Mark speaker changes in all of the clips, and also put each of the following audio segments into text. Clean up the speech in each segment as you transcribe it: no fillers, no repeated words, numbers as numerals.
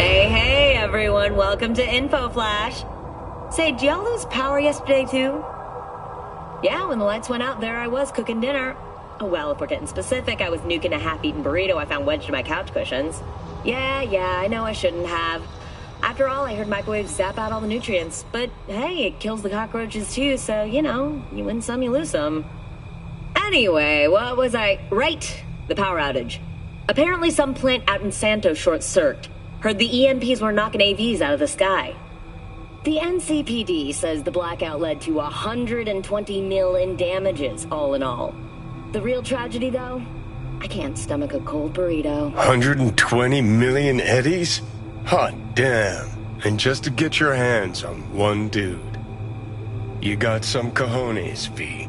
Speaker 1: Hey, everyone. Welcome to Info Flash. Say, did y'all lose power yesterday, too? Yeah, when the lights went out, there I was cooking dinner. Oh, well, if we're getting specific, I was nuking a half-eaten burrito I found wedged in my couch cushions. Yeah, I know I shouldn't have. After all, I heard microwaves zap out all the nutrients. But, hey, it kills the cockroaches, too, so, you know, you win some, you lose some. Anyway, what was I... Right, the power outage. Apparently some plant out in Santo short-circuited. Heard the EMPs were knocking AVs out of the sky. The NCPD says the blackout led to 120 mil in damages, all in all. The real tragedy, though? I can't stomach a cold burrito.
Speaker 2: 120 million eddies? Hot damn. And just to get your hands on one dude. You got some cojones, V.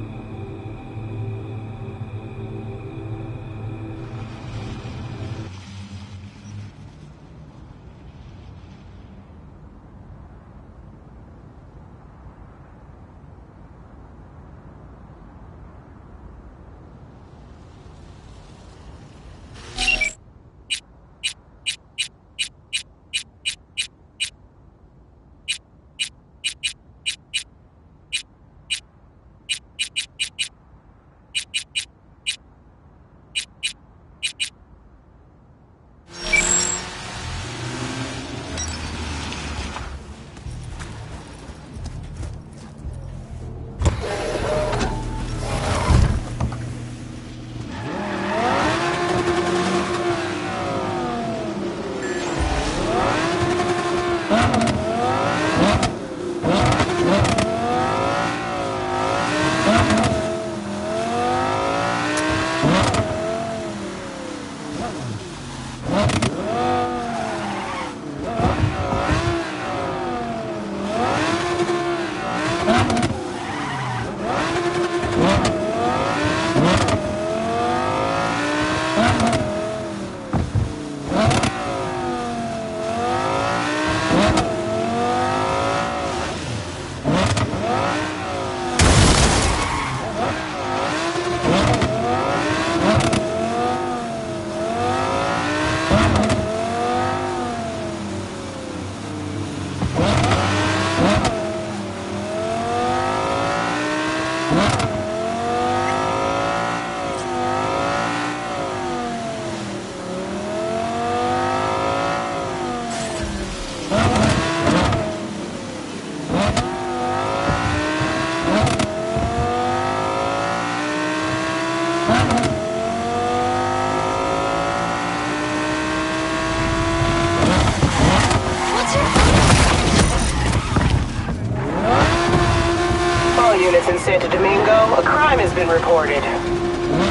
Speaker 3: In Santo Domingo, a crime has been reported.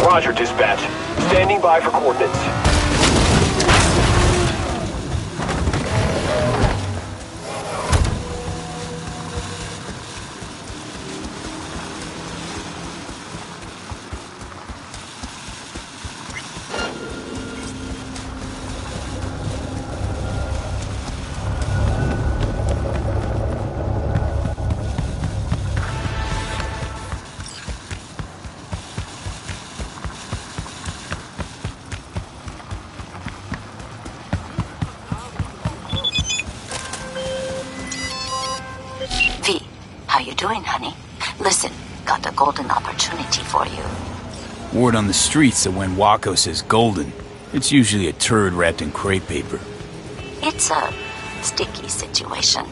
Speaker 4: Roger, dispatch. Standing by for coordinates.
Speaker 5: Doing, honey? Listen, got a golden opportunity for you.
Speaker 6: Word on the streets that when Waco says golden, it's usually a turd wrapped in crepe paper.
Speaker 5: It's a sticky situation.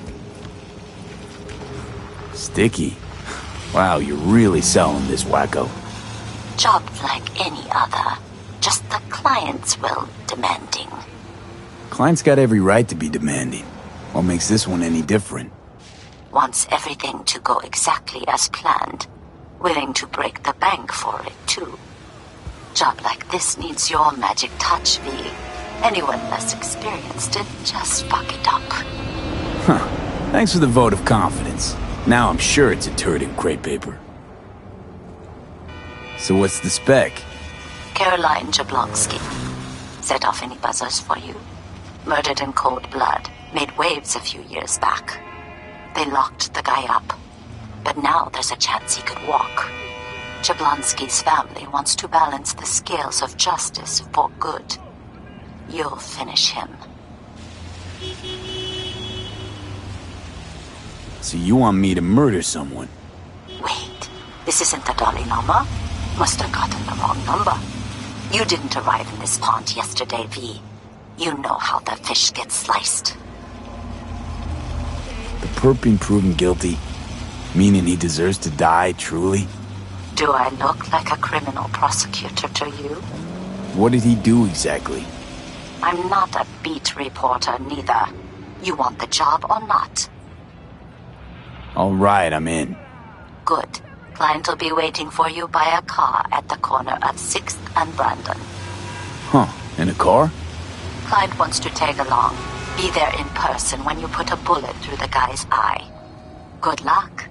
Speaker 6: Sticky? Wow, you're really selling this, Waco.
Speaker 5: Job like any other. Just the client's will demanding.
Speaker 6: Client's got every right to be demanding. What makes this one any different?
Speaker 5: Wants everything to go exactly as planned. Willing to break the bank for it, too. Job like this needs your magic touch, V. Anyone less experienced would just fuck it up.
Speaker 6: Huh. Thanks for the vote of confidence. Now I'm sure it's a turd in crepe paper. So what's the spec?
Speaker 5: Caroline Jablonski. Set off any buzzers for you. Murdered in cold blood. Made waves a few years back. They locked the guy up. But now there's a chance he could walk. Jablonski's family wants to balance the scales of justice for good. You'll finish him.
Speaker 6: So you want me to murder someone?
Speaker 5: Wait, this isn't the Dalai Lama? Must have gotten the wrong number. You didn't arrive in this pond yesterday, V. You know how the fish gets sliced.
Speaker 6: The perp being proven guilty, meaning he deserves to die, truly?
Speaker 5: Do I look like a criminal prosecutor to you?
Speaker 6: What did he do exactly?
Speaker 5: I'm not a beat reporter, neither. You want the job or not?
Speaker 6: All right, I'm in.
Speaker 5: Good. Client will be waiting for you by a car at the corner of 6th and Brandon.
Speaker 6: Huh, in a car?
Speaker 5: Client wants to tag along. Be there in person when you put a bullet through the guy's eye. Good luck.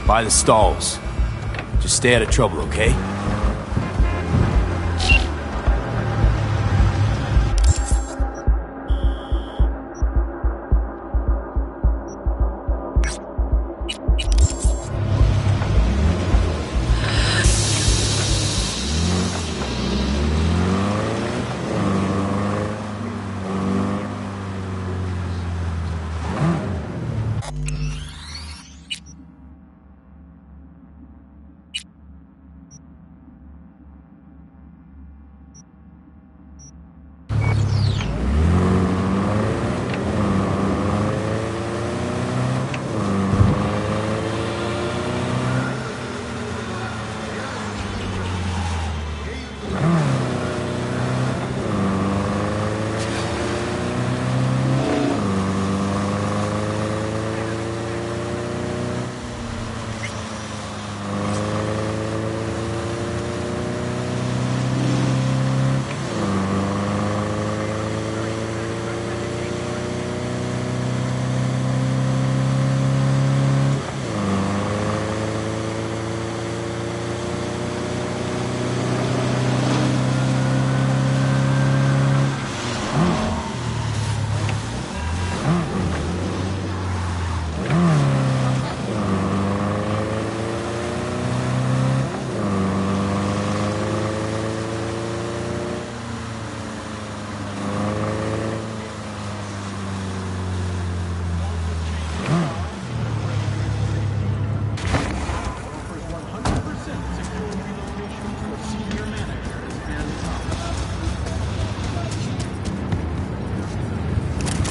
Speaker 6: By the stalls. Just stay out of trouble, okay?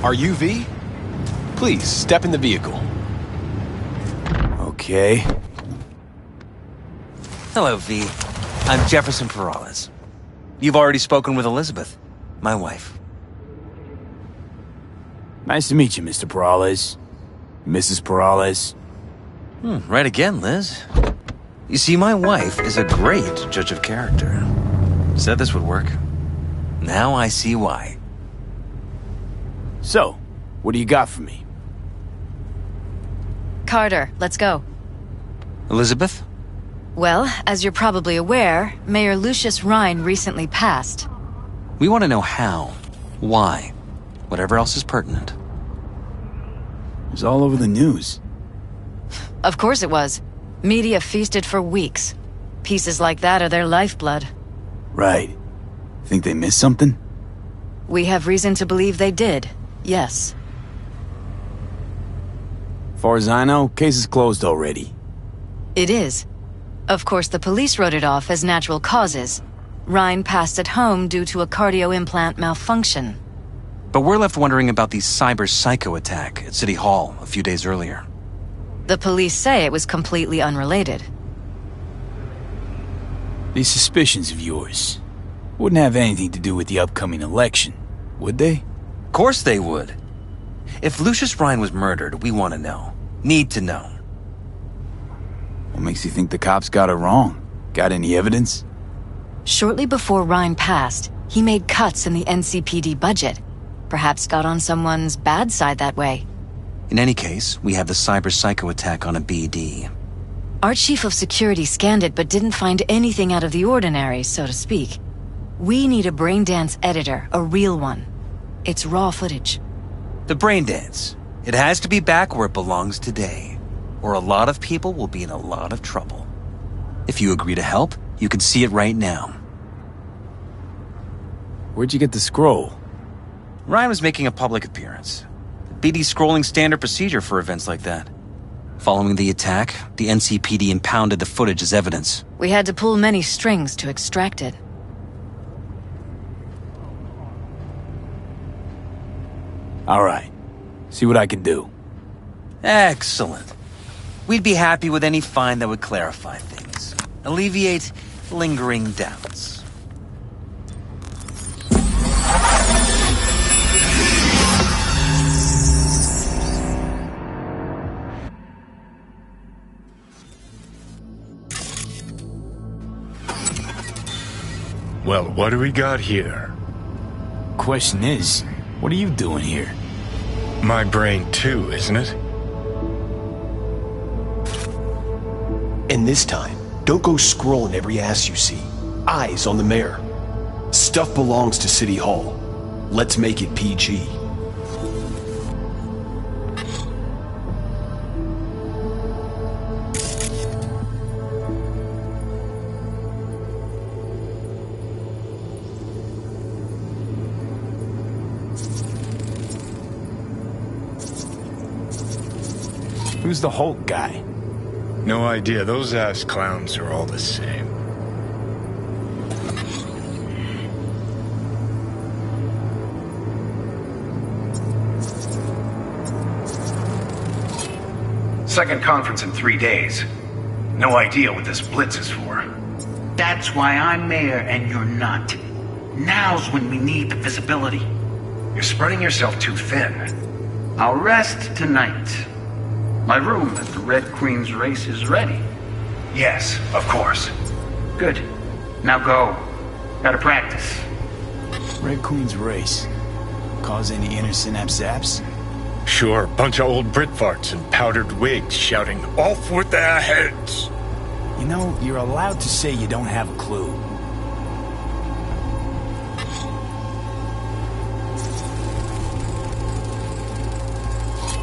Speaker 7: Are you V? Please, step in the vehicle.
Speaker 6: Okay.
Speaker 8: Hello, V. I'm Jefferson Peralez. You've already spoken with Elizabeth, my wife.
Speaker 6: Nice to meet you, Mr. Peralez. Mrs. Peralez.
Speaker 8: Right again, Liz. You see, my wife is a great judge of character. Said this would work. Now I see why.
Speaker 6: So, what do you got for me?
Speaker 9: Carter, let's go.
Speaker 8: Elizabeth?
Speaker 9: Well, as you're probably aware, Mayor Lucius Rhine recently passed.
Speaker 8: We want to know how, why, whatever else is pertinent.
Speaker 6: It was all over the news.
Speaker 9: Of course it was. Media feasted for weeks. Pieces like that are their lifeblood.
Speaker 6: Right. Think they missed something?
Speaker 9: We have reason to believe they did, yes.
Speaker 6: Far as I know, case is closed already.
Speaker 9: It is. Of course, the police wrote it off as natural causes. Rhine passed at home due to a cardio implant malfunction.
Speaker 8: But we're left wondering about the cyber psycho attack at City Hall a few days earlier.
Speaker 9: The police say it was completely unrelated.
Speaker 6: These suspicions of yours wouldn't have anything to do with the upcoming election, would they?
Speaker 8: Of course they would. If Lucius Rhine was murdered, we want to know. Need to know.
Speaker 6: What makes you think the cops got it wrong? Got any evidence?
Speaker 9: Shortly before Rhine passed, he made cuts in the NCPD budget. Perhaps got on someone's bad side that way.
Speaker 8: In any case, we have the cyber psycho attack on a BD.
Speaker 9: Our chief of security scanned it but didn't find anything out of the ordinary, so to speak. We need a braindance editor, a real one. It's raw footage.
Speaker 8: The braindance. It has to be back where it belongs today, or a lot of people will be in a lot of trouble. If you agree to help, you can see it right now.
Speaker 6: Where'd you get the scroll?
Speaker 8: Ryan was making a public appearance. BD scrolling standard procedure for events like that. Following the attack, the NCPD impounded the footage as evidence.
Speaker 9: We had to pull many strings to extract it.
Speaker 6: All right. See what I can do.
Speaker 8: Excellent. We'd be happy with any find that would clarify things. Alleviate lingering doubts.
Speaker 2: Well, what do we got here?
Speaker 6: Question is, what are you doing here?
Speaker 2: My brain too, isn't it?
Speaker 7: And this time, don't go scrolling every ass you see. Eyes on the mayor. Stuff belongs to City Hall. Let's make it PG.
Speaker 6: Who's the Hulk guy?
Speaker 2: No idea. Those ass clowns are all the same.
Speaker 10: Second conference in 3 days. No idea what this blitz is for.
Speaker 11: That's why I'm mayor and you're not. Now's when we need the visibility.
Speaker 10: You're spreading yourself too thin.
Speaker 11: I'll rest tonight. My room at the Red Queen's race is ready.
Speaker 10: Yes, of course.
Speaker 11: Good. Now go. Gotta practice.
Speaker 6: Red Queen's race. Cause any inner synapse zaps?
Speaker 2: Sure, bunch of old Brit farts in powdered wigs shouting, "Off with their heads!"
Speaker 6: You know, you're allowed to say you don't have a clue.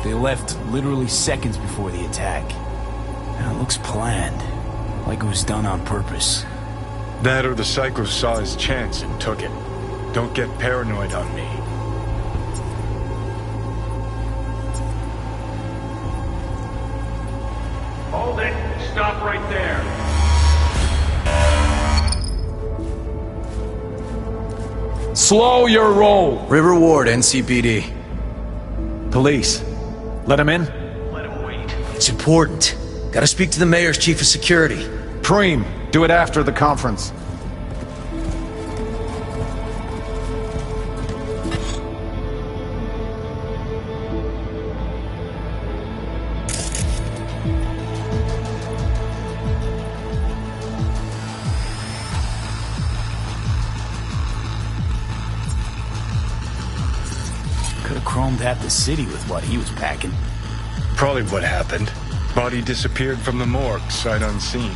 Speaker 6: They left literally seconds before the attack. And it looks planned, like it was done on purpose.
Speaker 2: That or the psycho saw his chance and took it. Don't get paranoid on me.
Speaker 4: Hold it. Stop right there.
Speaker 7: Slow your roll.
Speaker 12: River Ward, NCPD. Police. Let him in?
Speaker 10: Let him wait.
Speaker 13: It's important. Gotta speak to the mayor's chief of security.
Speaker 12: Preem, do it after the conference.
Speaker 6: Could have chromed half the city with what he was packing.
Speaker 2: Probably what happened. Body disappeared from the morgue, sight unseen.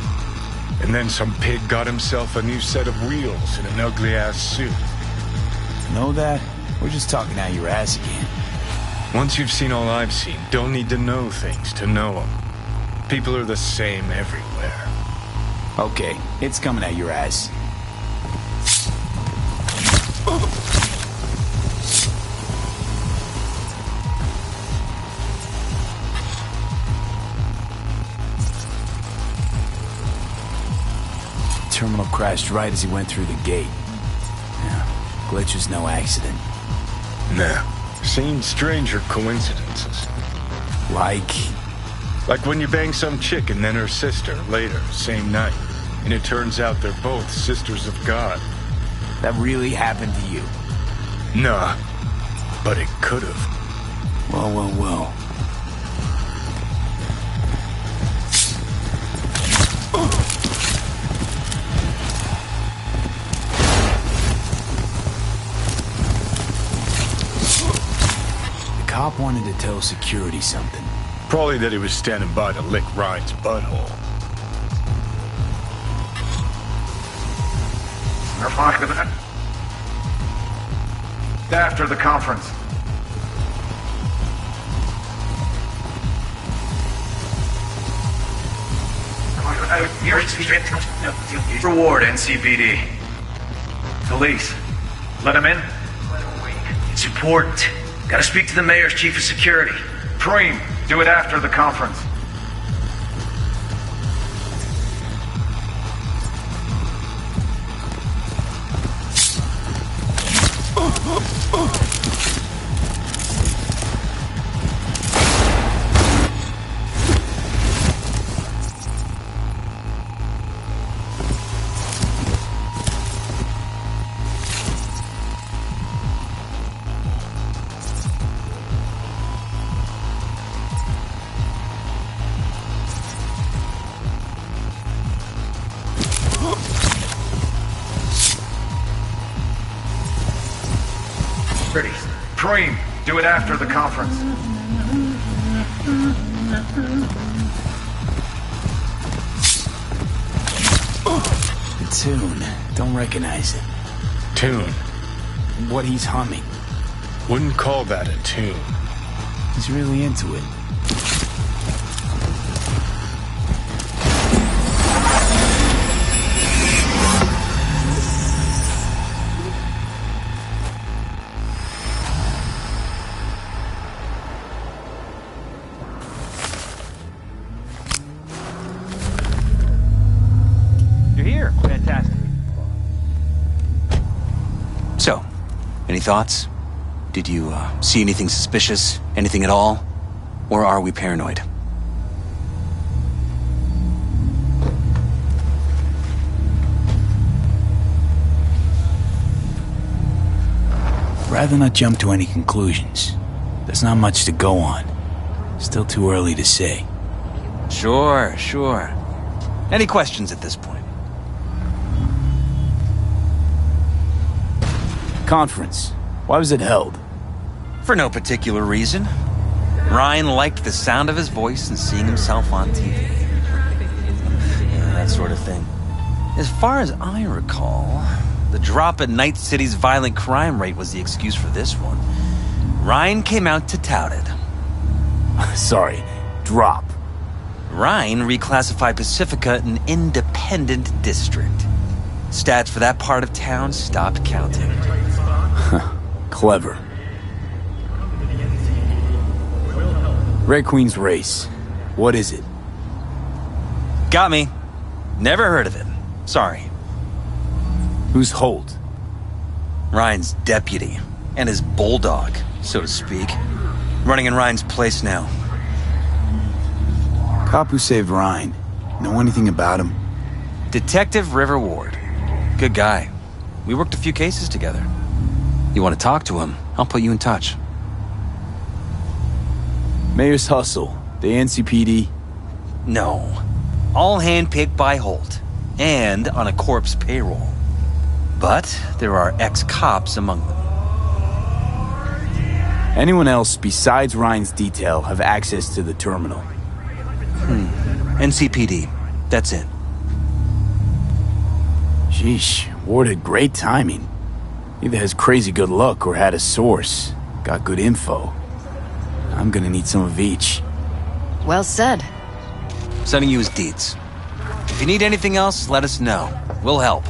Speaker 2: And then some pig got himself a new set of wheels in an ugly-ass suit.
Speaker 6: Know that? We're just talking out your ass again.
Speaker 2: Once you've seen all I've seen, don't need to know things to know them. People are the same everywhere.
Speaker 6: Okay, it's coming out your ass. Terminal crashed right as he went through the gate. Yeah, glitch was no accident.
Speaker 2: Nah, seen stranger coincidences.
Speaker 6: Like
Speaker 2: when you bang some chick and then her sister later, same night. And it turns out they're both sisters of God.
Speaker 6: That really happened to you?
Speaker 2: Nah, but it could've.
Speaker 6: Well. The cop wanted to tell security something.
Speaker 2: Probably that he was standing by to lick Ryan's butthole.
Speaker 12: After the conference.
Speaker 10: Reward, NCPD.
Speaker 12: Police. Let him in?
Speaker 10: Let him wait.
Speaker 13: It's important. Gotta speak to the mayor's chief of security.
Speaker 12: Preem, do it after the conference. Preem, do it after the conference.
Speaker 6: The tune. Don't recognize it.
Speaker 2: Tune?
Speaker 6: What he's humming.
Speaker 2: Wouldn't call that a tune.
Speaker 6: He's really into it.
Speaker 8: So, any thoughts? Did you see anything suspicious? Anything at all? Or are we paranoid?
Speaker 6: Rather not jump to any conclusions. There's not much to go on. Still too early to say.
Speaker 8: Sure. Any questions at this point?
Speaker 6: Conference. Why was it held?
Speaker 8: For no particular reason. Ryan liked the sound of his voice and seeing himself on TV. Yeah, that sort of thing. As far as I recall, the drop in Night City's violent crime rate was the excuse for this one. Ryan came out to tout it.
Speaker 6: Sorry, drop.
Speaker 8: Ryan reclassified Pacifica an independent district. Stats for that part of town stopped counting.
Speaker 6: Clever. Red Queen's race. What is it?
Speaker 8: Got me. Never heard of it. Sorry.
Speaker 6: Who's Holt?
Speaker 8: Ryan's deputy. And his bulldog, so to speak. Running in Ryan's place now.
Speaker 6: Cop who saved Ryan. Know anything about him?
Speaker 8: Detective River Ward. Good guy. We worked a few cases together. You want to talk to him? I'll put you in touch.
Speaker 6: Mayor's Hustle. The NCPD?
Speaker 8: No. All handpicked by Holt. And on a corpse payroll. But there are ex-cops among them.
Speaker 6: Anyone else besides Ryan's detail have access to the terminal?
Speaker 8: NCPD. That's it.
Speaker 6: Sheesh, Ward had great timing. Either has crazy good luck or had a source. Got good info. I'm gonna need some of each.
Speaker 9: Well said.
Speaker 8: Sending you his deeds. If you need anything else, let us know. We'll help.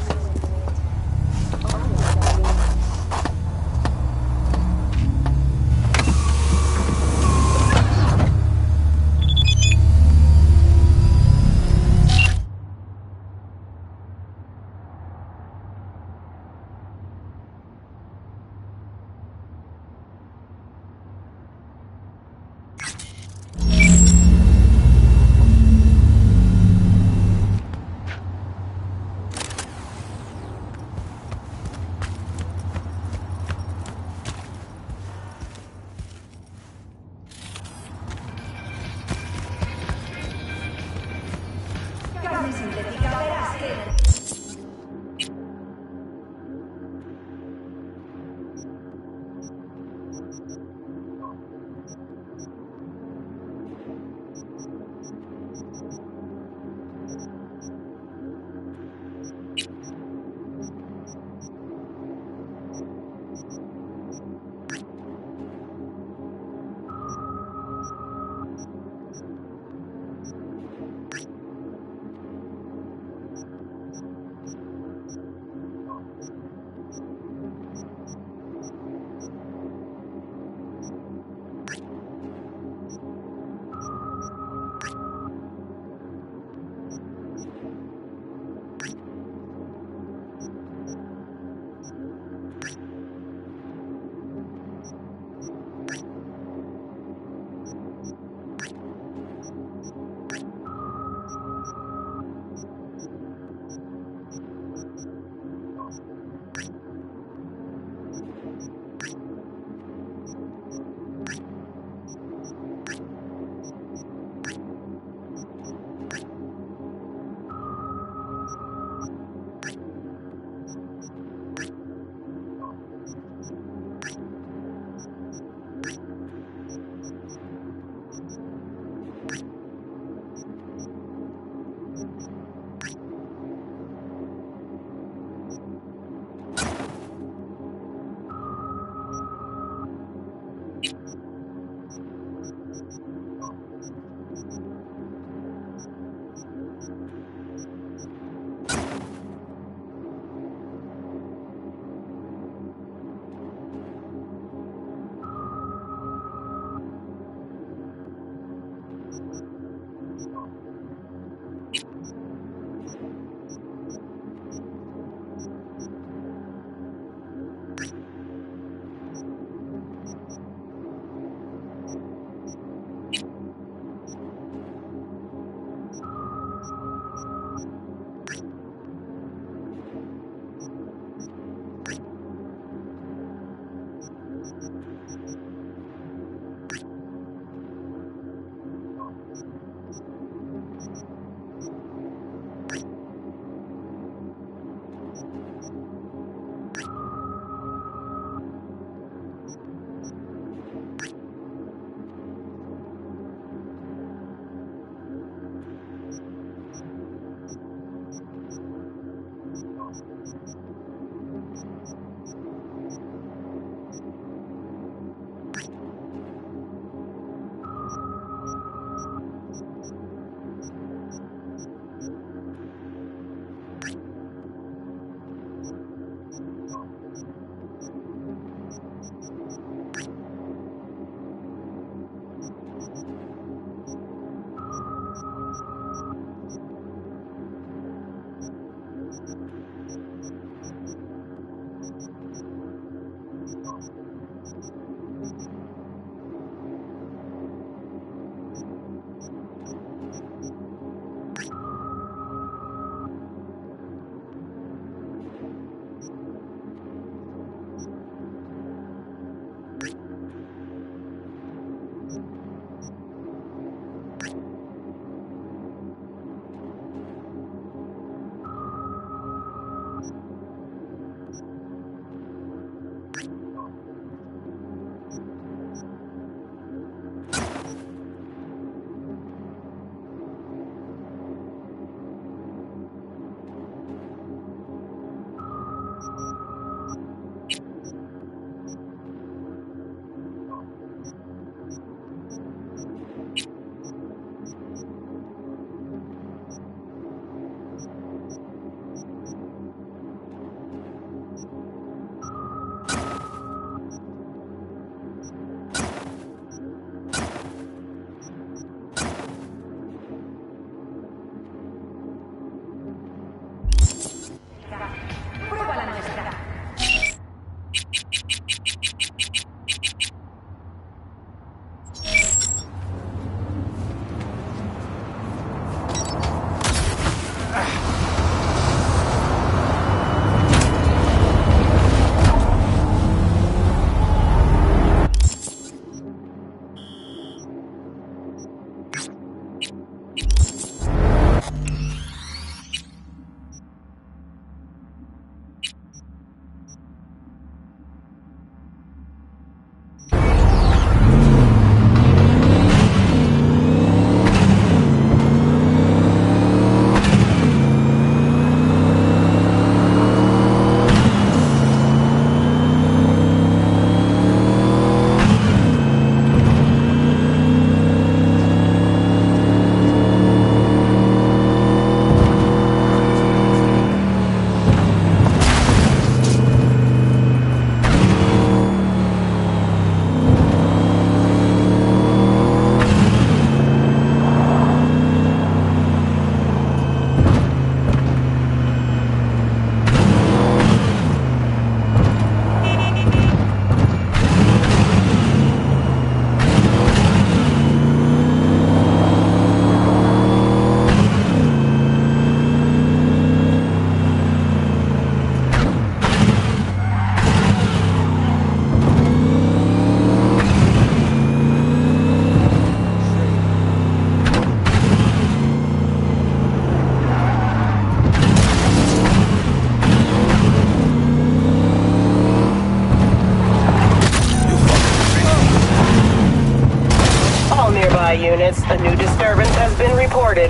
Speaker 3: by units. A new disturbance has been reported.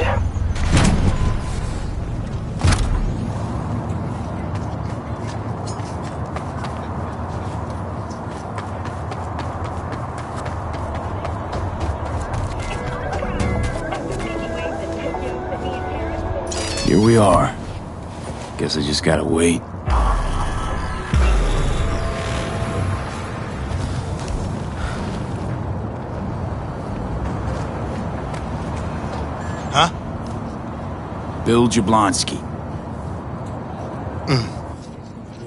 Speaker 6: Here we are. Guess I just gotta wait.
Speaker 14: Huh?
Speaker 6: Bill Jablonski.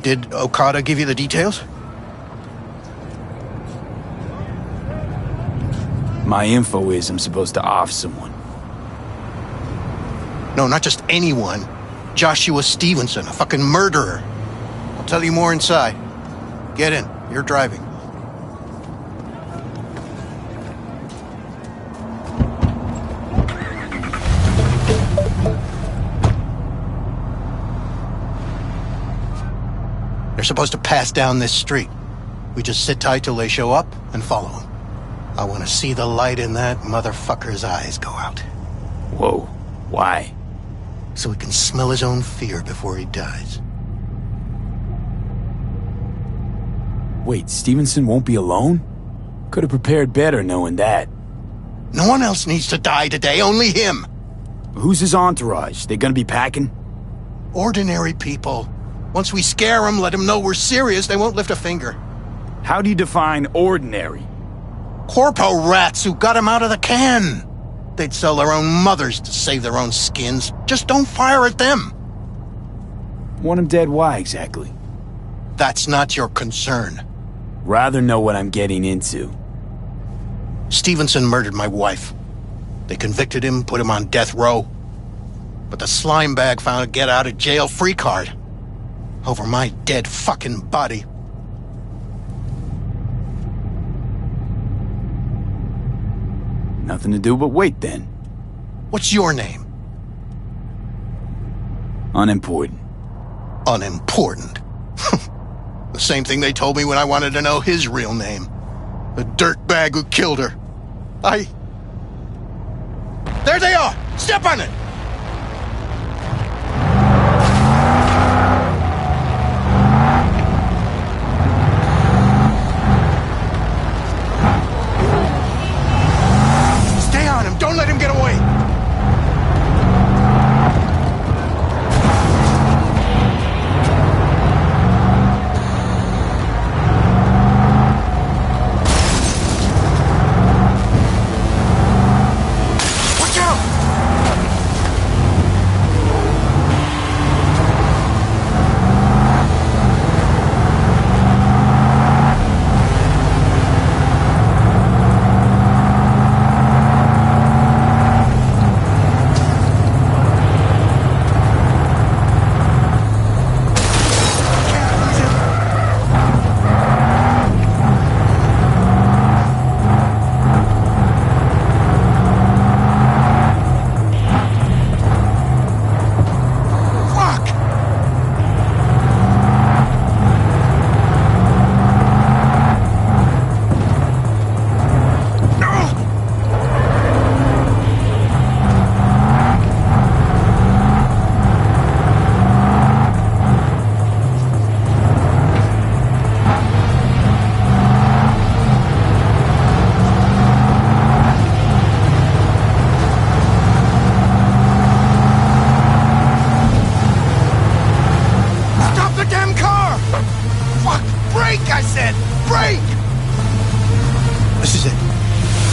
Speaker 14: Did Okada give you the details?
Speaker 6: My info is I'm supposed to off someone.
Speaker 14: No, not just anyone. Joshua Stevenson, a fucking murderer. I'll tell you more inside. Get in. You're driving. They're supposed to pass down this street. We just sit tight till they show up and follow them. I want to see the light in that motherfucker's eyes go out.
Speaker 6: Whoa. Why?
Speaker 14: So he can smell his own fear before he dies.
Speaker 6: Wait, Stevenson won't be alone? Could have prepared better knowing that.
Speaker 14: No one else needs to die today, only him.
Speaker 6: Who's his entourage? They gonna be packing?
Speaker 14: Ordinary people. Once we scare them, let them know we're serious, they won't lift a finger.
Speaker 6: How do you define ordinary?
Speaker 14: Corpo rats who got him out of the can. They'd sell their own mothers to save their own skins. Just don't fire at them.
Speaker 6: Want him dead, why exactly?
Speaker 14: That's not your concern.
Speaker 6: Rather know what I'm getting into.
Speaker 14: Stevenson murdered my wife. They convicted him, put him on death row. But the slime bag found a get-out-of-jail-free card. Over my dead fucking body.
Speaker 6: Nothing to do but wait, then.
Speaker 14: What's your name?
Speaker 6: Unimportant.
Speaker 14: Unimportant? The same thing they told me when I wanted to know his real name. The dirtbag who killed her. There they are! Step on it! Don't let him get away! Watch out!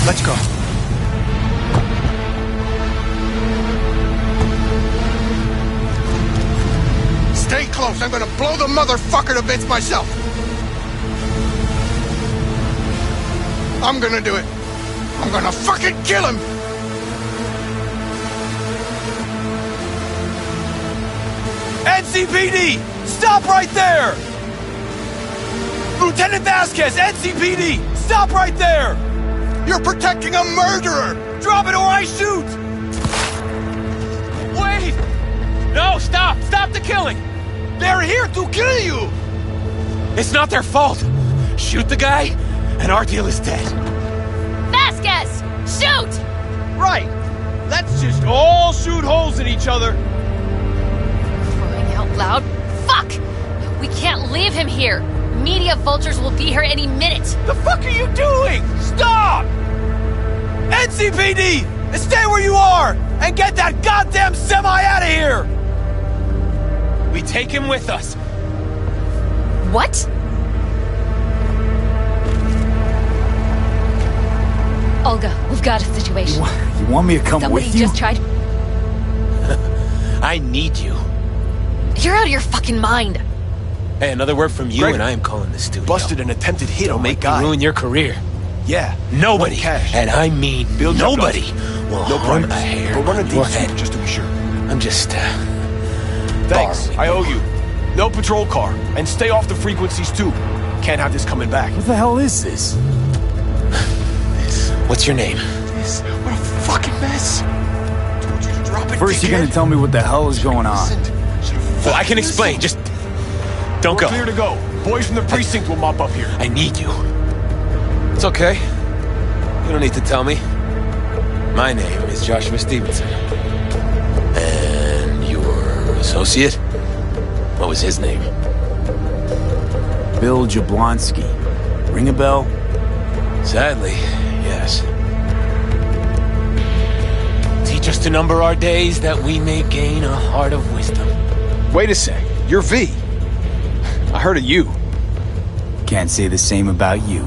Speaker 14: Let's go. Stay close. I'm gonna blow the motherfucker to bits myself. I'm gonna do it. I'm gonna fucking kill him.
Speaker 6: NCPD! Stop right there! Lieutenant Vasquez, NCPD! Stop right there!
Speaker 14: You're protecting a murderer!
Speaker 6: Drop it or I shoot! Wait! No, stop! Stop the killing! They're here to kill you! It's not their fault. Shoot the guy, and our deal is dead.
Speaker 15: Vasquez! Shoot! holes in each other!
Speaker 16: Crying out loud. Fuck! We can't leave him here! Media vultures will be here any minute!
Speaker 15: The fuck are you doing? Stop! NCPD! Stay where you are! And get that goddamn semi out of here! We take him with us.
Speaker 16: What? Olga, we've got a situation.
Speaker 6: You want me to come
Speaker 16: Somebody
Speaker 6: with you?
Speaker 16: just tried...
Speaker 13: I need you.
Speaker 16: You're out of your fucking mind.
Speaker 13: Hey, another word from you
Speaker 7: Greg,
Speaker 13: and I am calling the studio.
Speaker 7: Busted an attempted hit on my
Speaker 13: Make
Speaker 7: guy.
Speaker 13: me ruin your career.
Speaker 7: Yeah.
Speaker 13: Nobody,
Speaker 7: Cash.
Speaker 13: and I mean
Speaker 7: Bill
Speaker 13: nobody, will
Speaker 7: No
Speaker 13: harm
Speaker 7: price.
Speaker 13: a hair
Speaker 7: But run a
Speaker 13: on your
Speaker 7: deep
Speaker 13: head.
Speaker 7: sweep just to be sure.
Speaker 13: I'm just,
Speaker 7: Thanks.
Speaker 13: borrowing.
Speaker 7: I owe you. No patrol car. And stay off the frequencies too. Can't have this coming back.
Speaker 6: What the hell is this?
Speaker 13: What's your name?
Speaker 7: What a fucking mess. Told you to drop it,
Speaker 6: First, you're
Speaker 7: dickhead.
Speaker 6: gonna tell me what the hell is going on.
Speaker 13: Well, I can explain. Just don't
Speaker 7: We're
Speaker 13: go.
Speaker 7: clear to go. Boys from the precinct will mop up here.
Speaker 13: I need you. It's okay. You don't need to tell me. My name is Joshua Stevenson. And your associate? What was his name?
Speaker 6: Bill Jablonski. Ring a bell?
Speaker 13: Sadly, yes. Teach us to number our days that we may gain a heart of wisdom.
Speaker 7: Wait a sec. You're V. I heard of you.
Speaker 6: Can't say the same about you.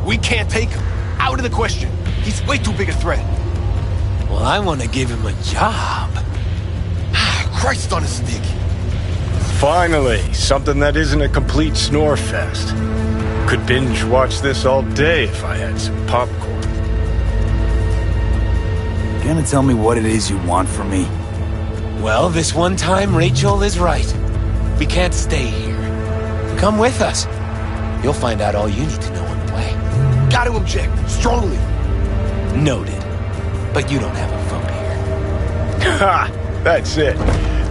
Speaker 7: We can't take him. Out of the question. He's way too big a threat.
Speaker 13: Well, I want to give him a job.
Speaker 7: Christ on a stick.
Speaker 2: Finally, something that isn't a complete snore fest. Could binge watch this all day if I had some popcorn.
Speaker 6: Gonna tell me what it is you want from me?
Speaker 13: Well, this one time, Rachel is right. We can't stay here. Come with us. You'll find out all you need to know on the way.
Speaker 7: Got to object. Strongly.
Speaker 13: Noted. But you don't have a vote here.
Speaker 2: Ha! That's it.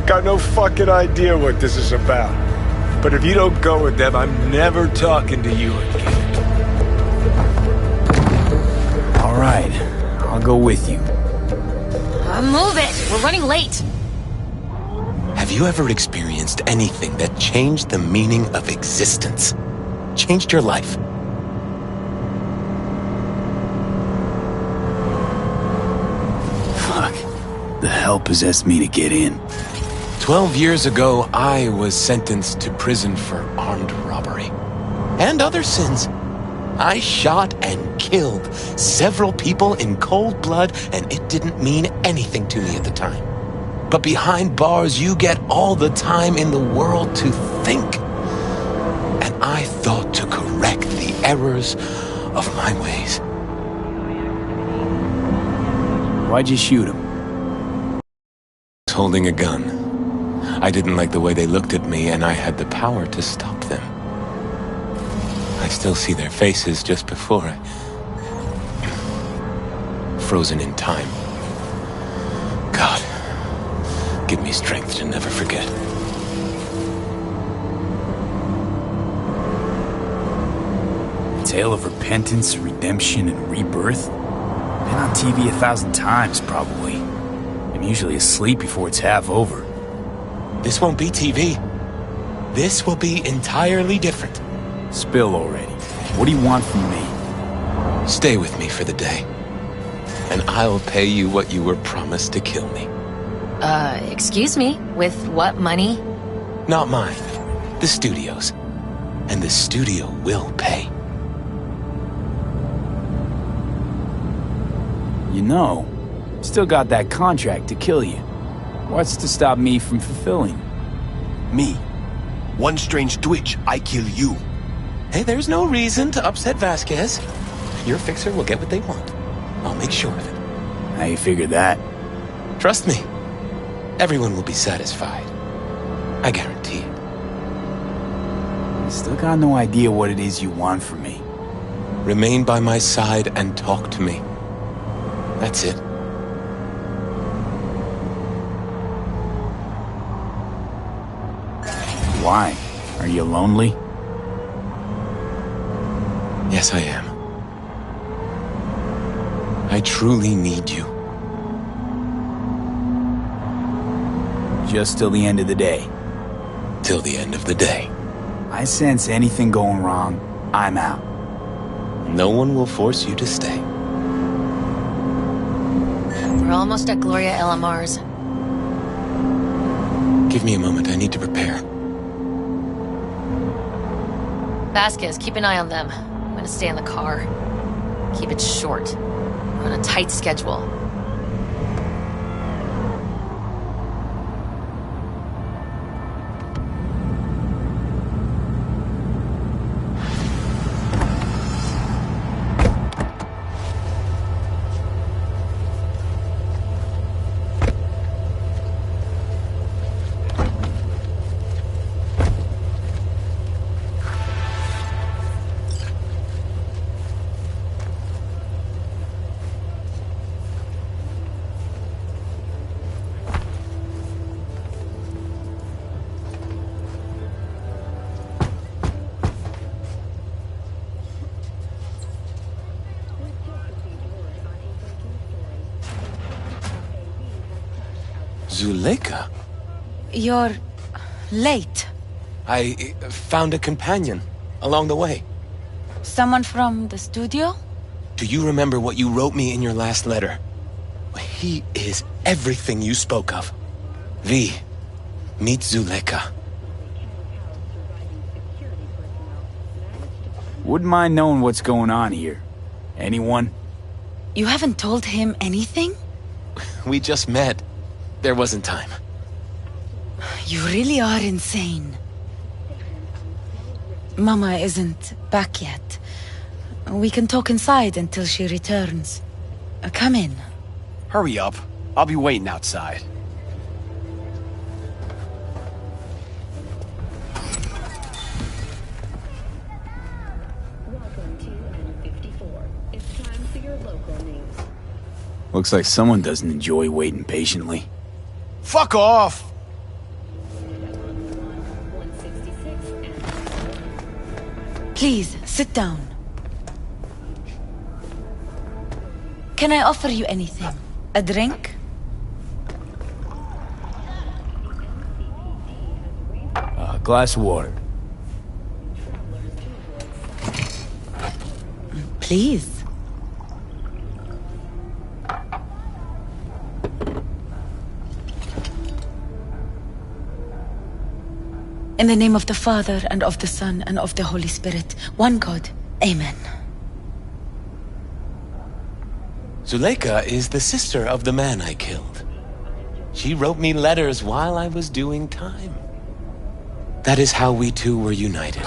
Speaker 2: Got no fucking idea what this is about. But if you don't go with them, I'm never talking to you again.
Speaker 6: All right, I'll go with you.
Speaker 16: Move it! We're running late.
Speaker 13: Have you ever experienced anything that changed the meaning of existence? Changed your life?
Speaker 6: Fuck. The hell possessed me to get in?
Speaker 13: 12 years ago, I was sentenced to prison for armed robbery. And other sins. I shot and killed several people in cold blood, and it didn't mean anything to me at the time. But behind bars, you get all the time in the world to think. And I thought to correct the errors of my ways.
Speaker 6: Why'd you shoot him?
Speaker 13: I was holding a gun. I didn't like the way they looked at me, and I had the power to stop them. I still see their faces just before I... frozen in time. God, give me strength to never forget.
Speaker 6: A tale of repentance, redemption, and rebirth? Been on TV 1,000 times, probably. I'm usually asleep before it's half over.
Speaker 13: This won't be TV. This will be entirely different.
Speaker 6: Spill already. What do you want from me?
Speaker 13: Stay with me for the day, and I'll pay you what you were promised to kill me.
Speaker 16: Excuse me? With what money?
Speaker 13: Not mine. The studio's. And the studio will pay.
Speaker 6: You know, still got that contract to kill you. What's to stop me from fulfilling?
Speaker 7: Me. One strange twitch, I kill you.
Speaker 13: Hey, there's no reason to upset Vasquez. Your fixer will get what they want. I'll make sure of it.
Speaker 6: How you figure that?
Speaker 13: Trust me. Everyone will be satisfied. I guarantee it.
Speaker 6: Still got no idea what it is you want from me.
Speaker 13: Remain by my side and talk to me. That's it.
Speaker 6: Why? Are you lonely?
Speaker 13: Yes, I am. I truly need you.
Speaker 6: Just till the end of the day.
Speaker 13: Till the end of the day.
Speaker 6: I sense anything going wrong, I'm out.
Speaker 13: No one will force you to stay.
Speaker 16: We're almost at Gloria LMR's.
Speaker 13: Give me a moment, I need to prepare.
Speaker 16: Vasquez, keep an eye on them. I'm gonna stay in the car. Keep it short. We're on a tight schedule.
Speaker 13: Zuleika?
Speaker 9: You're late.
Speaker 13: I found a companion along the way.
Speaker 9: Someone from the studio?
Speaker 13: Do you remember what you wrote me in your last letter? He is everything you spoke of. V, meet Zuleika.
Speaker 6: Wouldn't mind knowing what's going on here. Anyone?
Speaker 9: You haven't told him anything?
Speaker 13: We just met. There wasn't time.
Speaker 9: You really are insane. Mama isn't back yet. We can talk inside until she returns. Come in.
Speaker 7: Hurry up. I'll be waiting outside.
Speaker 6: Looks like someone doesn't enjoy waiting patiently.
Speaker 7: Fuck off!
Speaker 9: Please, sit down. Can I offer you anything? A drink?
Speaker 6: A glass of water.
Speaker 9: Please. In the name of the Father, and of the Son, and of the Holy Spirit, one God. Amen.
Speaker 13: Zuleika is the sister of the man I killed. She wrote me letters while I was doing time. That is how we two were united.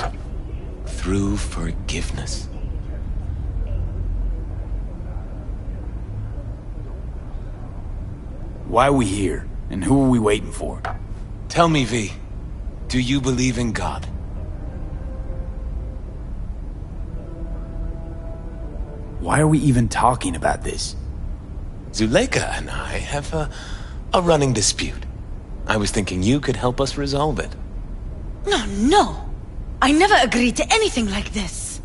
Speaker 13: Through forgiveness.
Speaker 6: Why are we here? And who are we waiting for?
Speaker 13: Tell me, V. Do you believe in God?
Speaker 6: Why are we even talking about this?
Speaker 13: Zuleika and I have a running dispute. I was thinking you could help us resolve it.
Speaker 9: No. I never agreed to anything like this.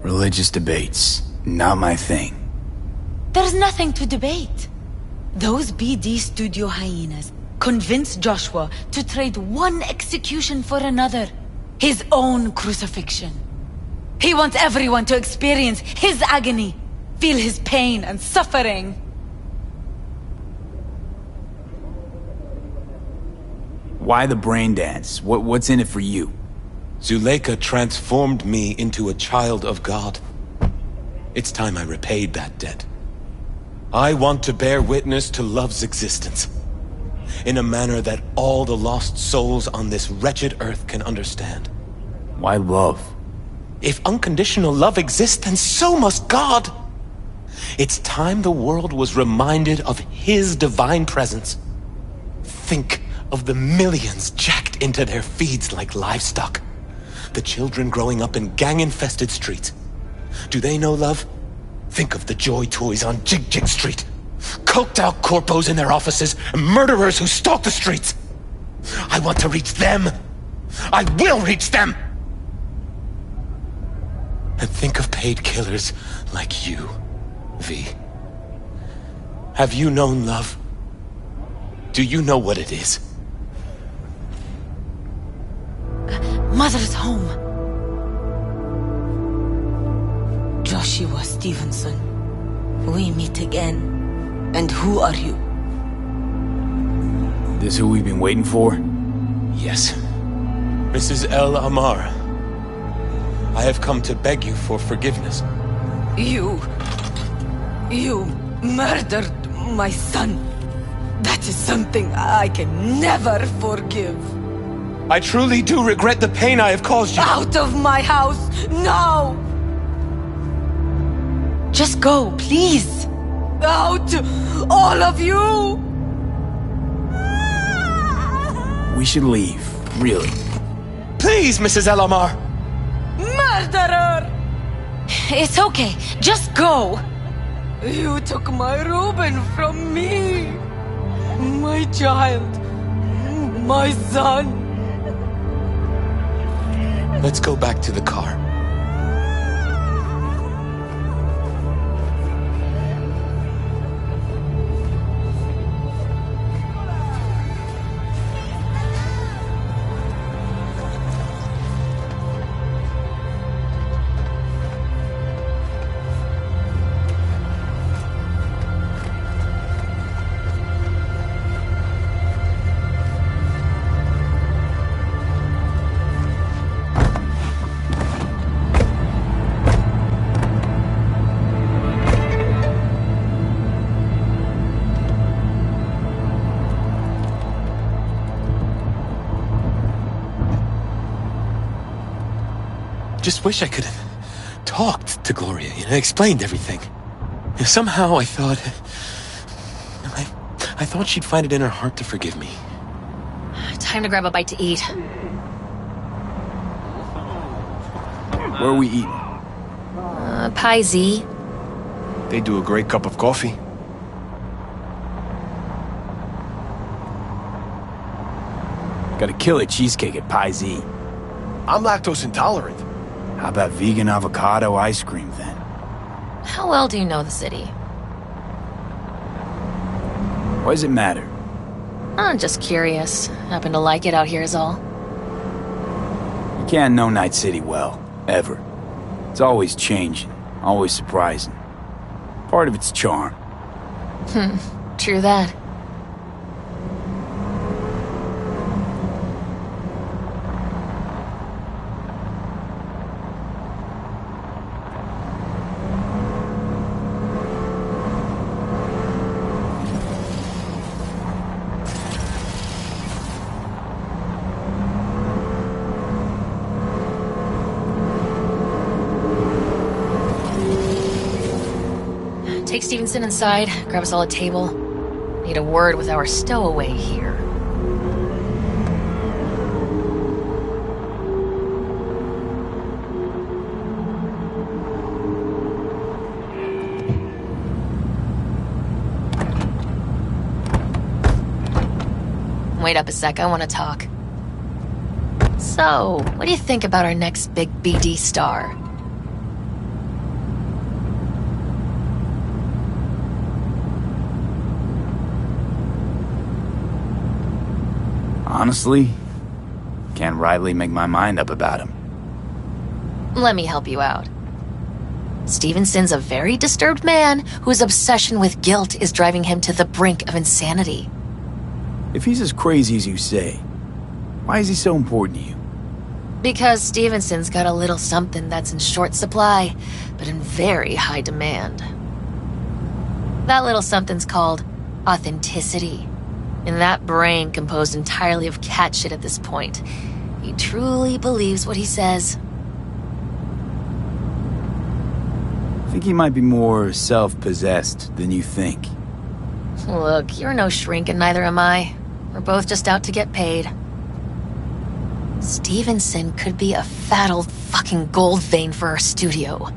Speaker 6: Religious debates, not my thing.
Speaker 9: There's nothing to debate. Those BD studio hyenas convinced Joshua to trade one execution for another. His own crucifixion. He wants everyone to experience his agony, feel his pain and suffering.
Speaker 6: Why the brain dance? What's in it for you?
Speaker 13: Zuleika transformed me into a child of God. It's time I repaid that debt. I want to bear witness to love's existence, in a manner that all the lost souls on this wretched earth can understand.
Speaker 6: Why love?
Speaker 13: If unconditional love exists, then so must God. It's time the world was reminded of His divine presence. Think of the millions jacked into their feeds like livestock. The children growing up in gang-infested streets. Do they know love? Think of the joy toys on Jig Jig Street. Coked out corpos in their offices, and murderers who stalk the streets. I want to reach them. I will reach them. And think of paid killers like you, V. Have you known love? Do you know what it is?
Speaker 9: Mother's home. Joshua Stevenson. We meet again. And who are you?
Speaker 6: This who we've been waiting for?
Speaker 13: Yes. Mrs. El Amar. I have come to beg you for forgiveness.
Speaker 9: You murdered my son. That is something I can never forgive.
Speaker 13: I truly do regret the pain I have caused you.
Speaker 9: Out of my house, now! Just go, please. Out, all of you!
Speaker 6: We should leave, really.
Speaker 13: Please, Mrs. El Amar!
Speaker 9: Murderer! It's okay, just go! You took my Reuben from me! My child! My son!
Speaker 13: Let's go back to the car. Just wish I could have talked to Gloria, explained everything. Somehow I thought... I thought she'd find it in her heart to forgive me.
Speaker 16: Time to grab a bite to eat.
Speaker 6: Where are we eating?
Speaker 16: Pie Z.
Speaker 2: They do a great cup of coffee.
Speaker 6: Got a killer cheesecake at Pie Z.
Speaker 2: I'm lactose intolerant.
Speaker 6: How about vegan avocado ice cream, then?
Speaker 16: How well do you know the city?
Speaker 6: Why does it matter?
Speaker 16: I'm just curious. Happen to like it out here is all.
Speaker 6: You can't know Night City well, ever. It's always changing, always surprising. Part of its charm.
Speaker 16: True that. Take Stevenson inside, grab us all a table. Need a word with our stowaway here. Wait up a sec, I want to talk. So, what do you think about our next big BD star?
Speaker 6: Honestly, can't rightly make my mind up about him.
Speaker 16: Let me help you out. Stevenson's a very disturbed man whose obsession with guilt is driving him to the brink of insanity.
Speaker 6: If he's as crazy as you say, why is he so important to you?
Speaker 16: Because Stevenson's got a little something that's in short supply, but in very high demand. That little something's called authenticity. And that brain composed entirely of cat shit at this point. He truly believes what he says.
Speaker 6: I think he might be more self-possessed than you think.
Speaker 16: Look, you're no shrink and neither am I. We're both just out to get paid. Stevenson could be a fat old fucking gold vein for our studio.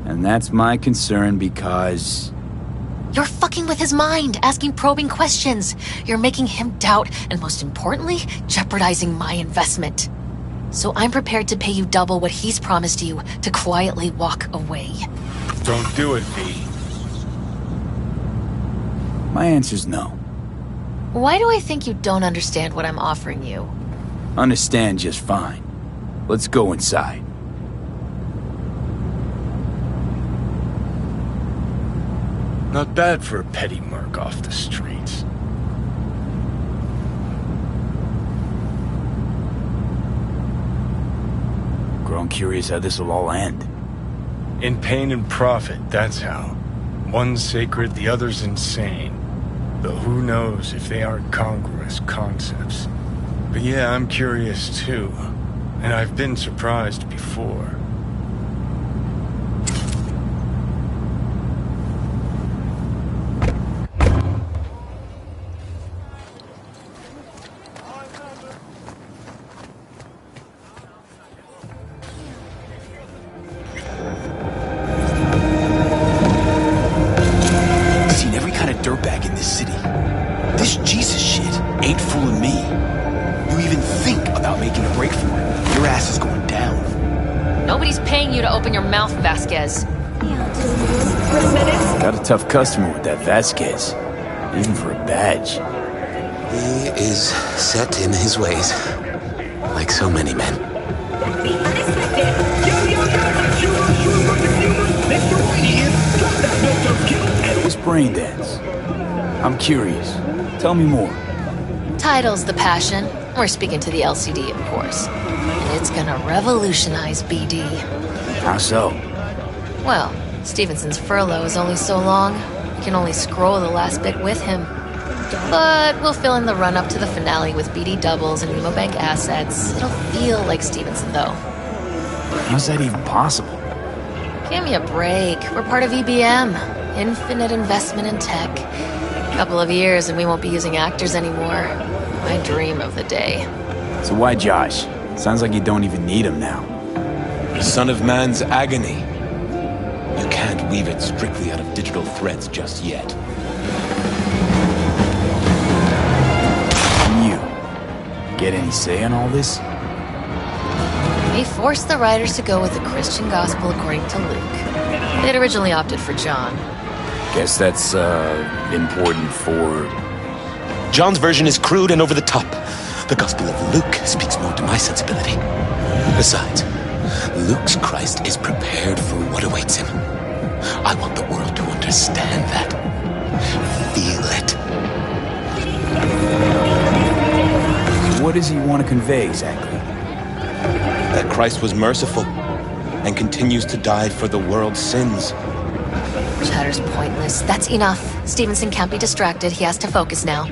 Speaker 6: And that's my concern because...
Speaker 16: You're fucking with his mind, asking probing questions. You're making him doubt, and most importantly, jeopardizing my investment. So I'm prepared to pay you double what he's promised you to quietly walk away.
Speaker 2: Don't do it, V.
Speaker 6: My answer's no.
Speaker 16: Why do I think you don't understand what I'm offering you?
Speaker 6: Understand just fine. Let's go inside.
Speaker 2: Not bad for a petty merc off the streets.
Speaker 6: Grown curious how this'll all end.
Speaker 2: In pain and profit, that's how. One's sacred, the other's insane. Though who knows if they aren't congruous concepts. But yeah, I'm curious too. And I've been surprised before.
Speaker 7: Seen every kind of dirtbag in this city. This Jesus shit ain't fooling me. You even think about making a break for it, your ass is going down.
Speaker 16: Nobody's paying you to open your mouth, Vasquez.
Speaker 6: Got a tough customer with that Vasquez. Even for a badge.
Speaker 13: He is set in his ways. Like so many men.
Speaker 6: This brain dance. I'm curious. Tell me more.
Speaker 16: Title's the passion. We're speaking to the LCD, of course. And it's gonna revolutionize BD.
Speaker 6: How so?
Speaker 16: Well, Stevenson's furlough is only so long. We can only scroll the last bit with him. But we'll fill in the run-up to the finale with BD doubles and Nemobank assets. It'll feel like Stevenson, though.
Speaker 6: How's that even possible?
Speaker 16: Give me a break. We're part of EBM. Infinite investment in tech. Couple of years and we won't be using actors anymore. I dream of the day.
Speaker 6: So why Josh? Sounds like you don't even need him now.
Speaker 13: The son of man's agony. You can't weave it strictly out of digital threads just yet.
Speaker 6: And you? Get any say in all this?
Speaker 16: We forced the writers to go with the Christian gospel according to Luke. They'd originally opted for John.
Speaker 6: Guess that's, important for...
Speaker 13: John's version is crude and over the top. The Gospel of Luke speaks more to my sensibility. Besides, Luke's Christ is prepared for what awaits him. I want the world to understand that. Feel
Speaker 6: it. What does he want to convey exactly?
Speaker 13: That Christ was merciful and continues to die for the world's sins.
Speaker 16: Chatter's pointless. That's enough. Stevenson can't be distracted. He has to focus now.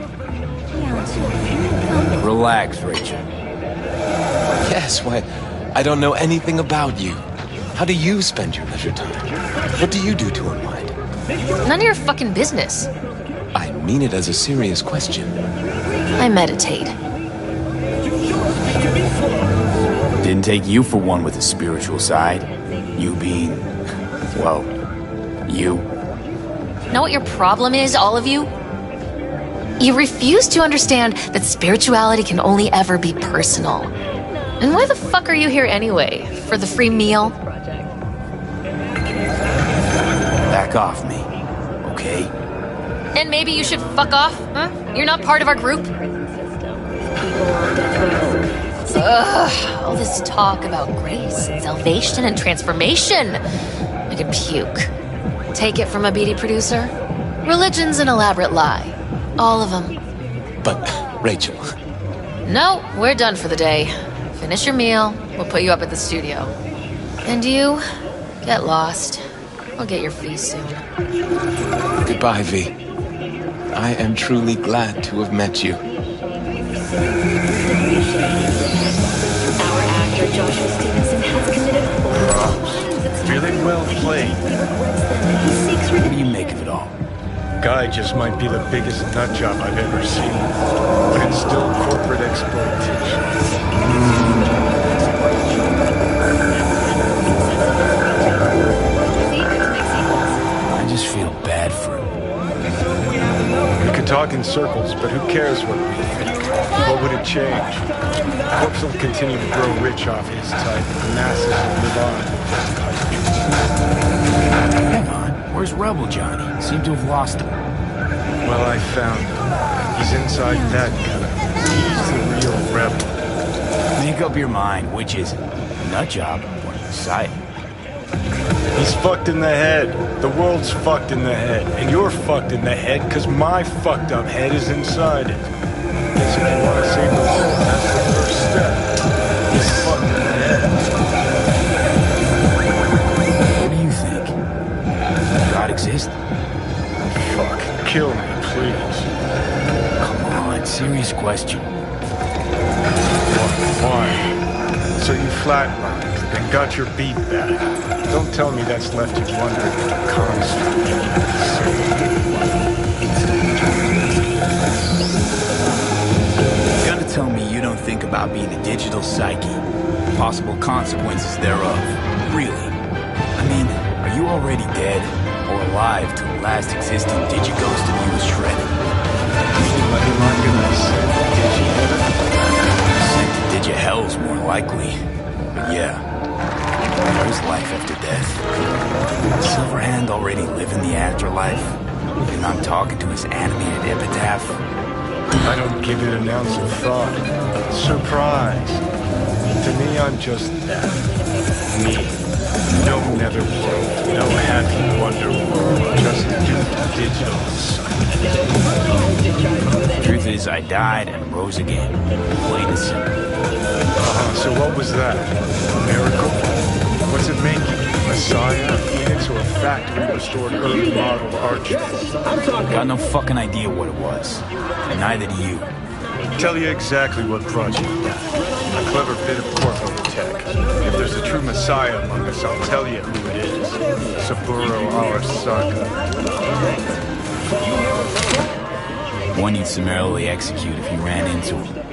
Speaker 6: Relax, Rachel.
Speaker 13: Yes, why, I don't know anything about you. How do you spend your leisure time? What do you do to unwind?
Speaker 16: None of your fucking business.
Speaker 13: I mean it as a serious question.
Speaker 16: I meditate.
Speaker 6: Didn't take you for one with a spiritual side. You being... well... you.
Speaker 16: Know what your problem is, all of you? You refuse to understand that spirituality can only ever be personal. And why the fuck are you here anyway? For the free meal?
Speaker 6: Back off me, okay?
Speaker 16: And maybe you should fuck off, huh? You're not part of our group? Ugh, all this talk about grace and salvation and transformation. I could puke. Take it from a BD producer? Religion's an elaborate lie. All of them.
Speaker 13: But, Rachel...
Speaker 16: No, we're done for the day. Finish your meal, we'll put you up at the studio. And you, get lost. I'll get your fee soon.
Speaker 13: Goodbye, V. I am truly glad to have met you.
Speaker 1: Our actor Joshua Stevenson has committed horror.
Speaker 2: Really well played.
Speaker 6: What do you make of it all?
Speaker 2: Guy just might be the biggest nut job I've ever seen, but it's still corporate exploitation.
Speaker 6: I just feel bad for him.
Speaker 2: We could talk in circles, but who cares what we think? What would it change? Corpse will continue to grow rich off his type, the masses will live on.
Speaker 6: Hang on, where's Rebel Johnny? Seem to have lost him.
Speaker 2: Well, I found him. He's inside that guy. He's the real rebel.
Speaker 6: Make up your mind, which is it? Nut job or Messiah?
Speaker 2: He's fucked in the head. The world's fucked in the head. And you're fucked in the head because my fucked up head is inside it. Guess if you want to save the world, that's the first step. He's fucked in the head.
Speaker 6: What do you think? Does God exist?
Speaker 2: Fuck. Kill me, please.
Speaker 6: Come on, serious question.
Speaker 2: Why? So you flatlined and got your beat back. Don't tell me that's left you wondering what the construct
Speaker 6: You gotta tell me you don't think about being a digital psyche, possible consequences thereof. Really? I mean, are you already dead or alive till the last existing digighost of you is shredded? Sent to digi-hell's more likely. But yeah, there's life after death. Silverhand already living the afterlife, and I'm talking to his animated epitaph.
Speaker 2: I don't give it an ounce of thought. Surprise. To me, I'm just that. Me. No netherworld, no happy wonder world, just digital psyche.
Speaker 6: Truth is, I died and rose again. Plain and simple.
Speaker 2: So what was that? A miracle? What's it make you? Messiah, a phoenix, or a factory restored early model archer?
Speaker 6: Got no fucking idea what it was. And neither do you.
Speaker 2: Tell you exactly what brought you back. A clever bit of corpo tech. If there's a true Messiah among us, I'll tell you who it is. Saburo Arasaka.
Speaker 6: One you'd summarily execute if you ran into him.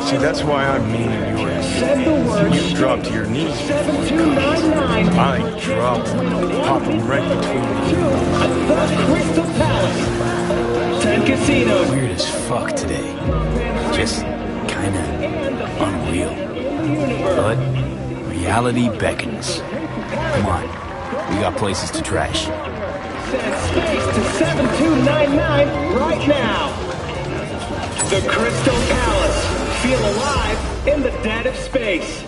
Speaker 2: See, that's why I'm mean and you're You drop to your knees before I drop them, pop them right between the
Speaker 3: Crystal Palace. 10 casinos.
Speaker 6: Weird as fuck today. Just kinda unreal. But reality beckons. Come on, we got places to trash.
Speaker 3: Send space to 7299 right now. The Crystal Palace. Feel alive in the dead of space.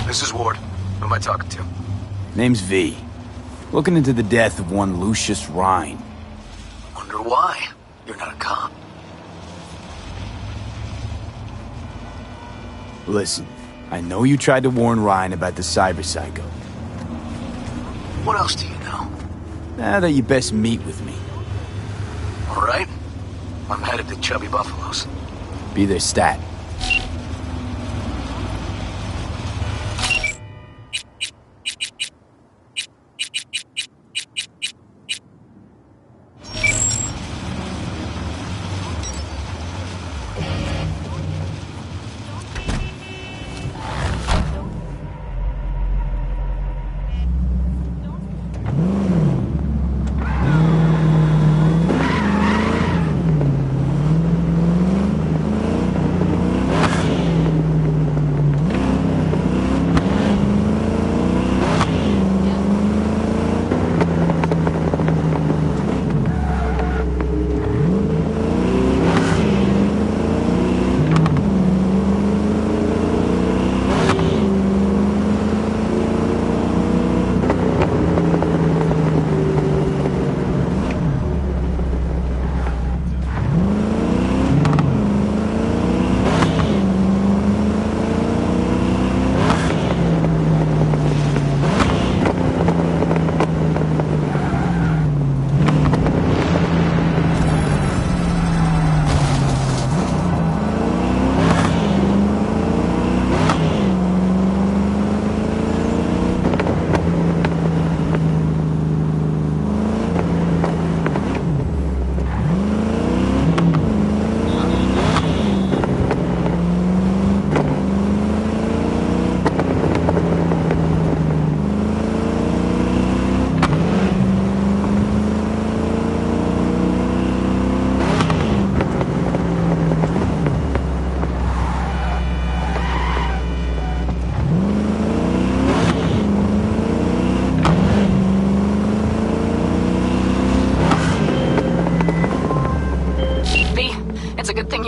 Speaker 17: This is Ward. Who am I talking to?
Speaker 6: Name's V. Looking into the death of one Lucius Rhine.
Speaker 17: Wonder why? You're not a cop.
Speaker 6: Listen, I know you tried to warn Rhine about the cyber psycho.
Speaker 17: What else do you know?
Speaker 6: Now that you best meet with me.
Speaker 17: All right. I'm headed to Chubby Buffaloes.
Speaker 6: Be their stat.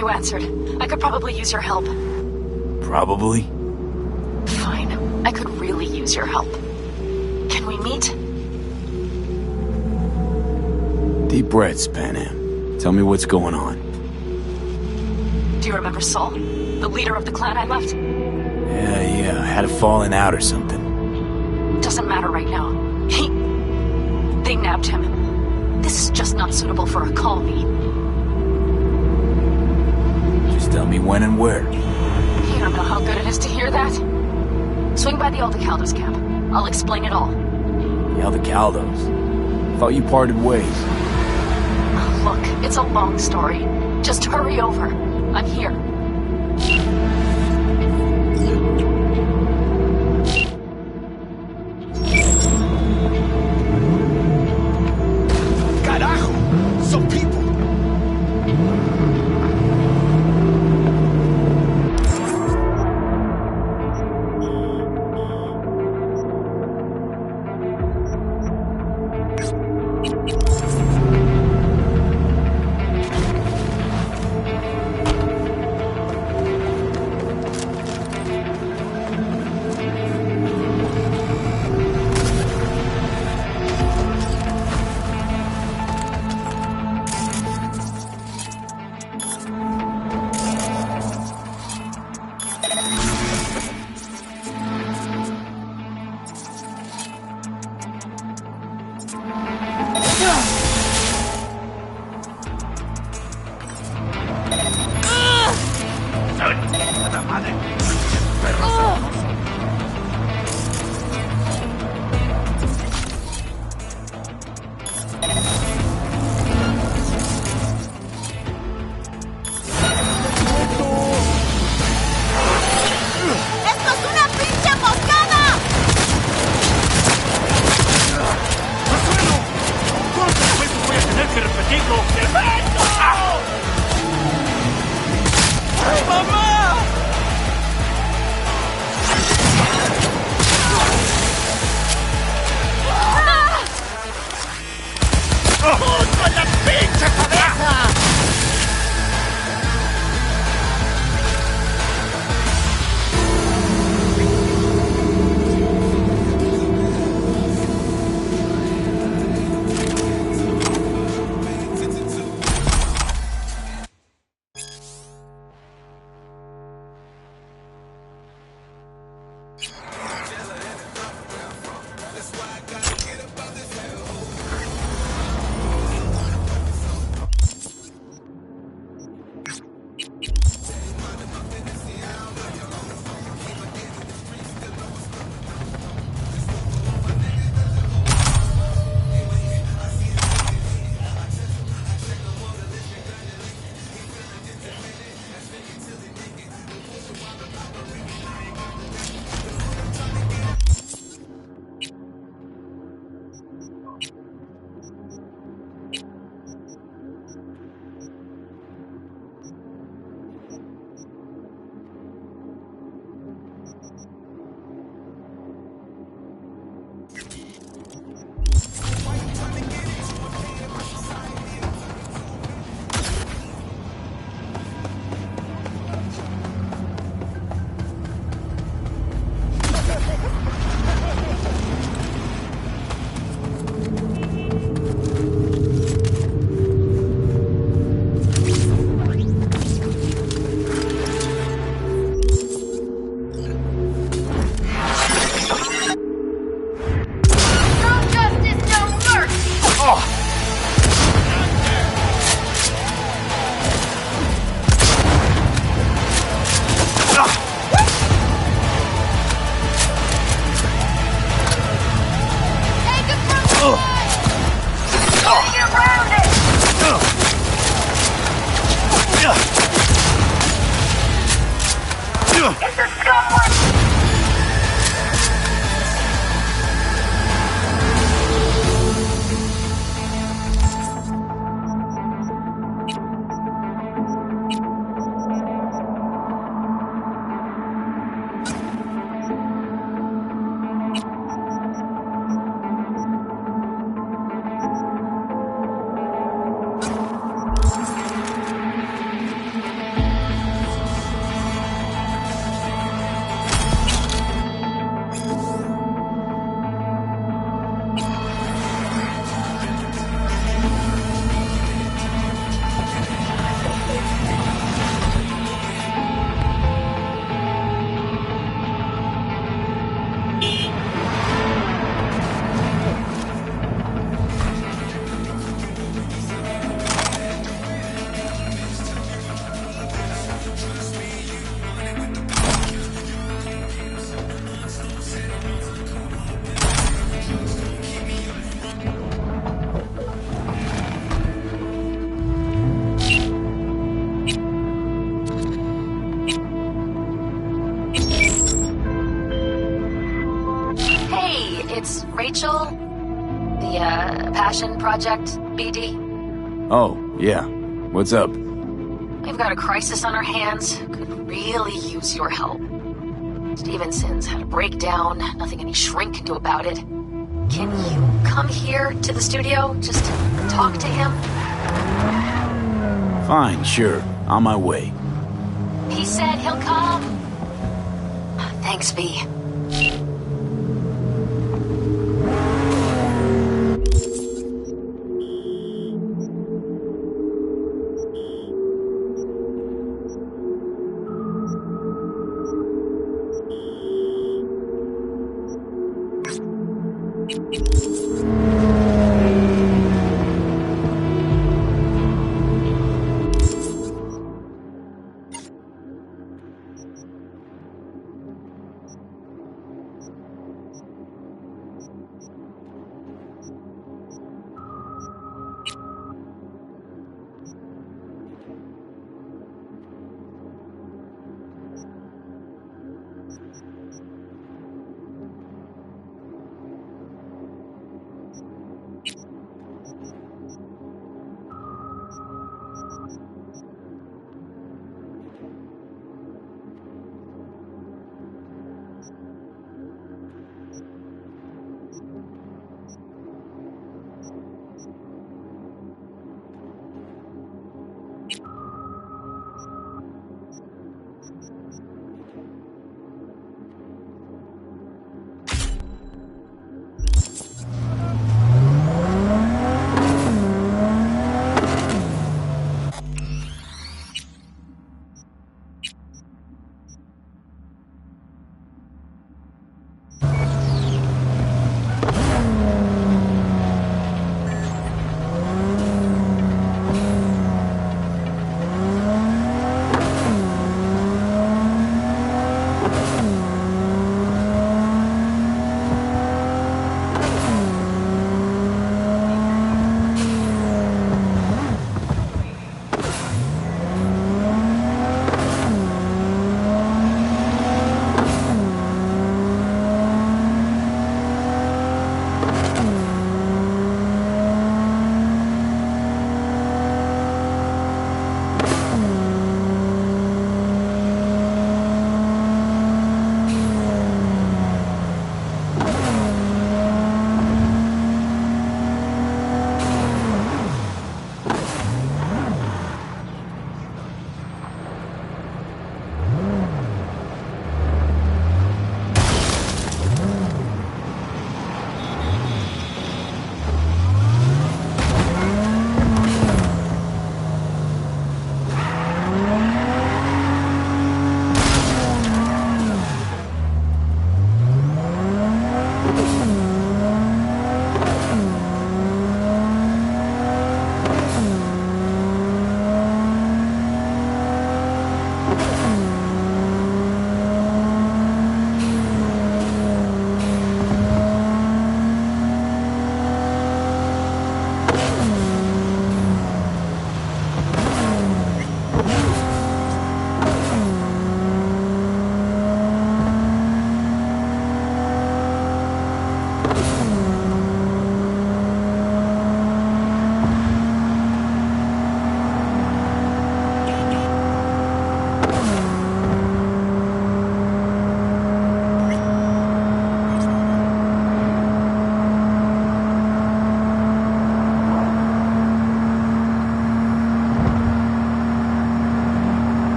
Speaker 18: you answered. I could probably use your help.
Speaker 6: Probably?
Speaker 18: Fine. I could really use your help. Can we meet?
Speaker 6: Deep breaths, Panam. Tell me what's going on.
Speaker 18: Do you remember Saul? The leader of the clan I left?
Speaker 6: Yeah, had a falling out or something.
Speaker 18: Doesn't matter right now. They nabbed him. This is just not suitable for a call meet.
Speaker 6: Just tell me when and where.
Speaker 18: You don't know how good it is to hear that? Swing by the Aldecaldos camp. I'll explain it all.
Speaker 6: The Aldecaldos? Thought you parted ways.
Speaker 18: Look, it's a long story. Just hurry over. I'm here.
Speaker 15: Carajo! Some people!
Speaker 18: Rachel? The, Passion Project, BD?
Speaker 6: Oh, yeah. What's up?
Speaker 18: We've got a crisis on our hands. Could really use your help. Stevenson's had a breakdown, nothing any shrink can do about it. Can you come here to the studio, just talk to him?
Speaker 6: Fine, sure. On my way.
Speaker 18: He said he'll come. Thanks, V.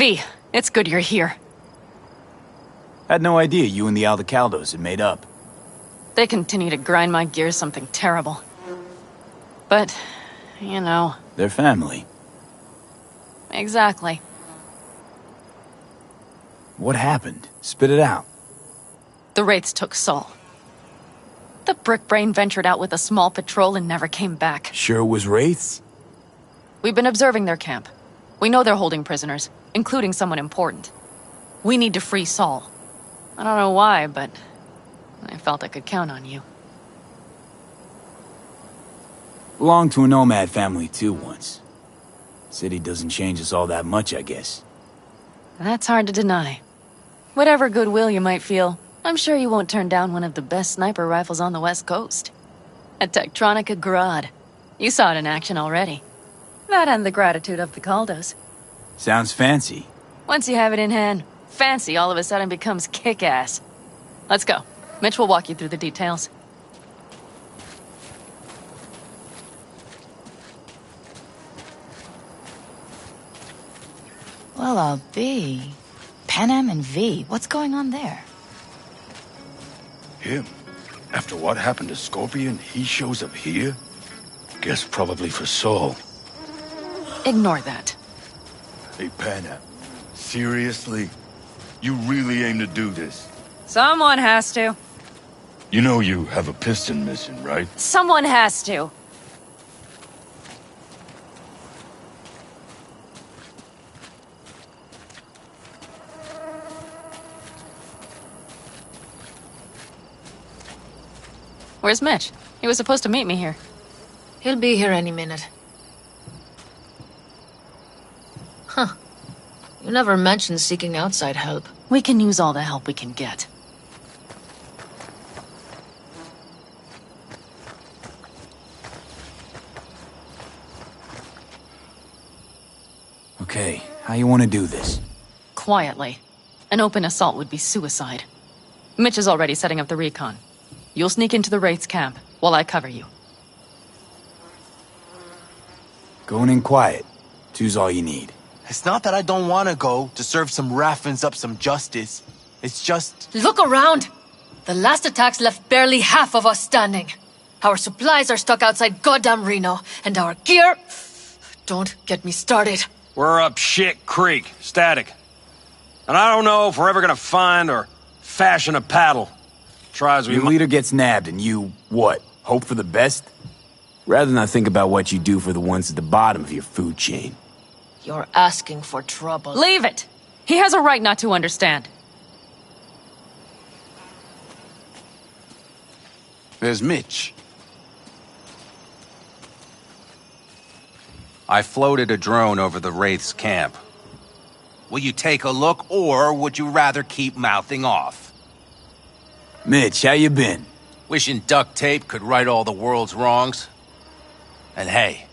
Speaker 18: V, it's good you're here.
Speaker 6: Had no idea you and the Aldecaldos had made up.
Speaker 18: They continue to grind my gears something terrible. But, you know...
Speaker 6: They're family.
Speaker 18: Exactly.
Speaker 6: What happened? Spit it out.
Speaker 18: The Wraiths took Saul. The Brickbrain ventured out with a small patrol and never came back.
Speaker 6: Sure it was Wraiths?
Speaker 18: We've been observing their camp. We know they're holding prisoners, including someone important. We need to free Saul. I don't know why, but I felt I could count on you.
Speaker 6: Belonged to a nomad family too once. City doesn't change us all that much, I guess.
Speaker 18: That's hard to deny. Whatever goodwill you might feel, I'm sure you won't turn down one of the best sniper rifles on the West Coast. A Tektronica Grad. You saw it in action already. That and the gratitude of the Caldos.
Speaker 6: Sounds fancy.
Speaker 18: Once you have it in hand, fancy all of a sudden becomes kick-ass. Let's go. Mitch will walk you through the details.
Speaker 9: Well, I'll be. Panem and V, what's going on there?
Speaker 19: Him? After what happened to Scorpion, he shows up here? Guess probably for Saul.
Speaker 18: Ignore that.
Speaker 19: Hey, Panem. Seriously? You really aim to do this?
Speaker 18: Someone has to.
Speaker 19: You know you have a piston mission, right?
Speaker 18: Someone has to. Where's Mitch? He was supposed to meet me here.
Speaker 16: He'll be here any minute. Huh. You never mentioned seeking outside help.
Speaker 18: We can use all the help we can get.
Speaker 6: Okay, how you want to do this?
Speaker 18: Quietly. An open assault would be suicide. Mitch is already setting up the recon. You'll sneak into the Wraiths camp, while I cover you.
Speaker 6: Going in quiet. Two's all you need.
Speaker 15: It's not that I don't want to go to serve some Raffins up some justice. It's just...
Speaker 16: Look around! The last attacks left barely half of us standing. Our supplies are stuck outside goddamn Reno, and our gear... Don't get me started.
Speaker 20: We're up Shit Creek, static. And I don't know if we're ever gonna find or fashion a paddle. Try as we
Speaker 6: Your leader gets nabbed and you, what, hope for the best? Rather not think about what you do for the ones at the bottom of your food chain.
Speaker 16: You're asking for trouble.
Speaker 18: Leave it! He has a right not to understand.
Speaker 15: There's Mitch.
Speaker 8: I floated a drone over the Wraiths camp. Will you take a look, or would you rather keep mouthing off?
Speaker 6: Mitch, how you been?
Speaker 8: Wishing duct tape could right all the world's wrongs. And hey,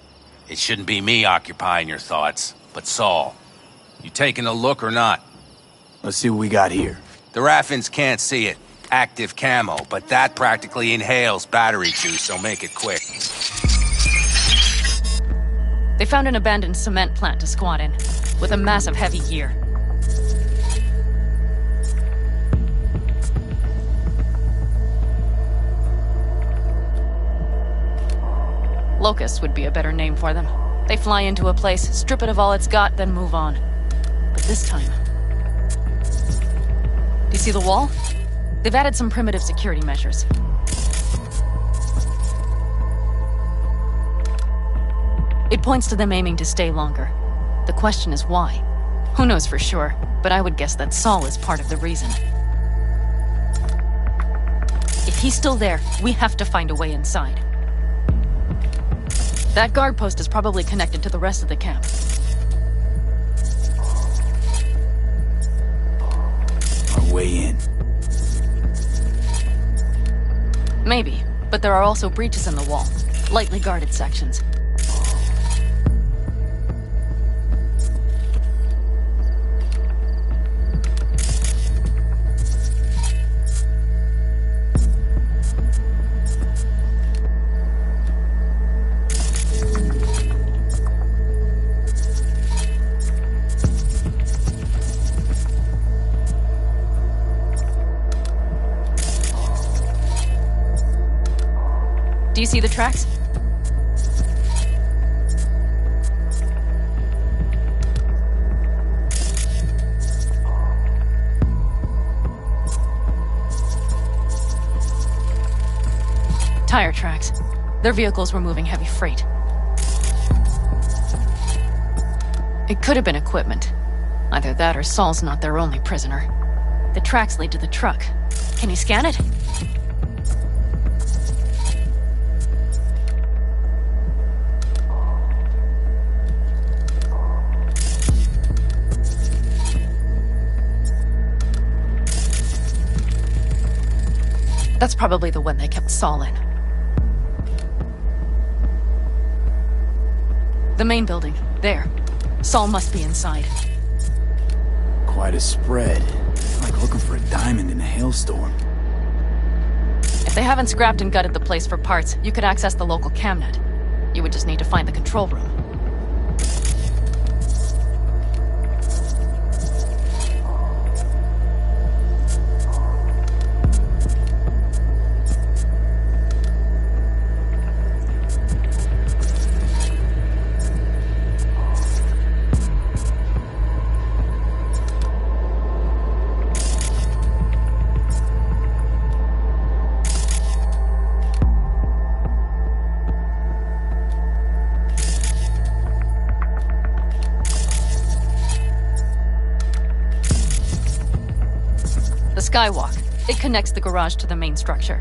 Speaker 8: it shouldn't be me occupying your thoughts, but Saul. You taking a look or not?
Speaker 6: Let's see what we got here.
Speaker 8: The Raffins can't see it. Active camo, but that practically inhales battery juice, so make it quick.
Speaker 18: They found an abandoned cement plant to squat in, with a massive heavy gear. Locusts would be a better name for them. They fly into a place, strip it of all it's got, then move on. But this time... Do you see the wall? They've added some primitive security measures. It points to them aiming to stay longer. The question is why? Who knows for sure, but I would guess that Saul is part of the reason. If he's still there, we have to find a way inside. That guard post is probably connected to the rest of the camp.
Speaker 6: Our way in.
Speaker 18: Maybe, but there are also breaches in the wall. Lightly guarded sections.
Speaker 21: see the tracks? Tire tracks. Their vehicles were moving heavy freight. It could have been equipment. Either that or Saul's not their only prisoner. The tracks lead to the truck. Can you scan it? That's probably the one they kept Saul in. The main building. There. Saul must be inside.
Speaker 6: Quite a spread. It's like looking for a diamond in a hailstorm.
Speaker 21: If they haven't scrapped and gutted the place for parts, you could access the local camnet. You would just need to find the control room. Skywalk. It connects the garage to the main structure.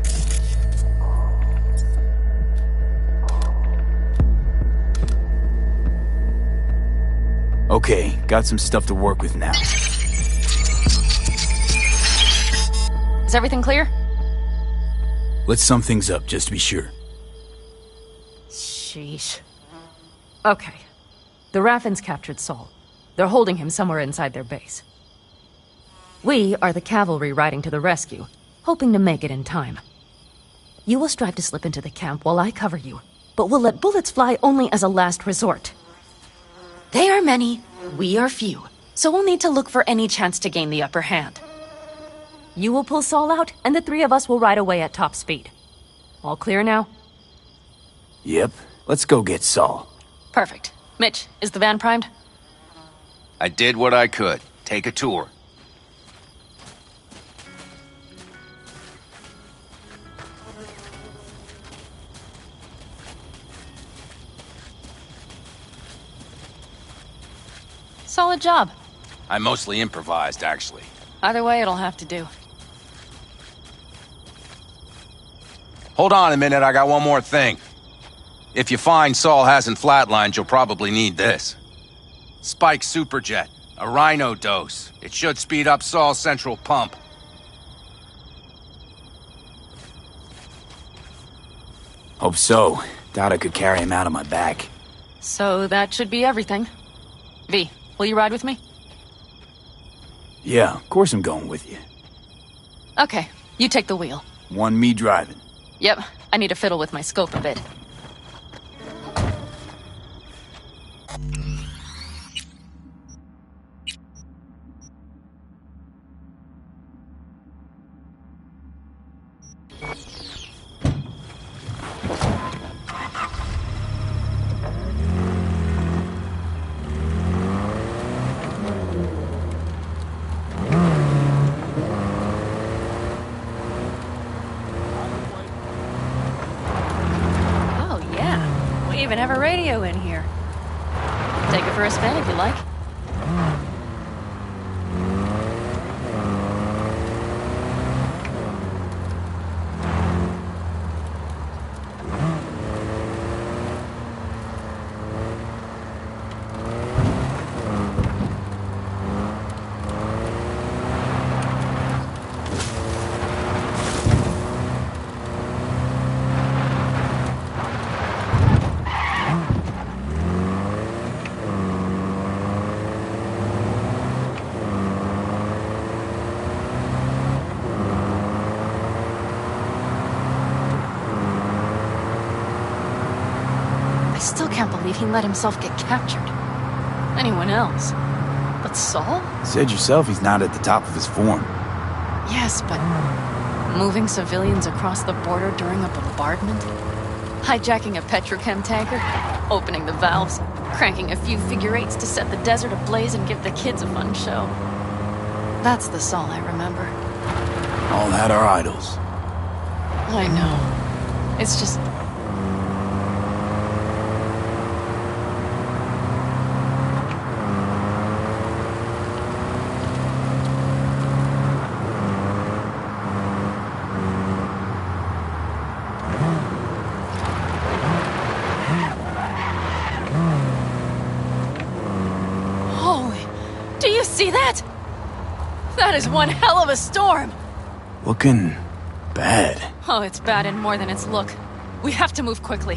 Speaker 6: Okay, got some stuff to work with now.
Speaker 21: Is everything clear?
Speaker 6: Let's sum things up just to be sure.
Speaker 21: Sheesh. Okay. The Raffins captured Saul. They're holding him somewhere inside their base. We are the cavalry riding to the rescue, hoping to make it in time. You will strive to slip into the camp while I cover you, but we'll let bullets fly only as a last resort. They are many, we are few, so we'll need to look for any chance to gain the upper hand. You will pull Saul out, and the three of us will ride away at top speed. All clear now?
Speaker 6: Yep, let's go get Saul.
Speaker 21: Perfect. Mitch, is the van primed?
Speaker 8: I did what I could. Take a tour.
Speaker 21: Solid job.
Speaker 8: I mostly improvised, actually.
Speaker 21: Either way, it'll have to do.
Speaker 8: Hold on a minute, I got one more thing. If you find Saul hasn't flatlined, you'll probably need this. Spike Superjet, a Rhino dose. It should speed up Saul's central pump.
Speaker 6: Hope so. Doubt I could carry him out on my back.
Speaker 21: So that should be everything. V, will you ride with me?
Speaker 6: Yeah, of course I'm going with you.
Speaker 21: Okay, you take the wheel.
Speaker 6: Want me driving?
Speaker 21: Yep, I need to fiddle with my scope a bit. Even have a radio in here. Take it for a spin if you like. Still can't believe he let himself get captured. Anyone else? But Saul?
Speaker 6: Said yourself he's not at the top of his form.
Speaker 21: Yes, but moving civilians across the border during a bombardment? Hijacking a petrochem tanker, opening the valves, cranking a few figure-eights to set the desert ablaze and give the kids a fun show. That's the Saul I remember.
Speaker 6: All had our idols.
Speaker 21: I know. It's just... Do you see that? That is one hell of a storm!
Speaker 6: Looking bad.
Speaker 21: Oh, it's bad in more than its look. We have to move quickly.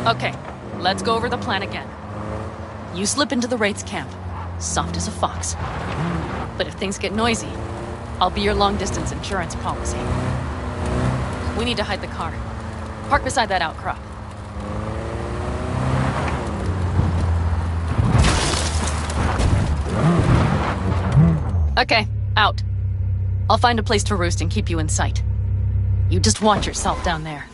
Speaker 21: Okay, let's go over the plan again. You slip into the Wraith's camp, soft as a fox. But if things get noisy, I'll be your long-distance insurance policy. We need to hide the car. Park beside that outcrop. Okay, out. I'll find a place to roost and keep you in sight. You just watch yourself down there.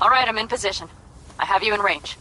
Speaker 21: All right, I'm in position. I have you in range.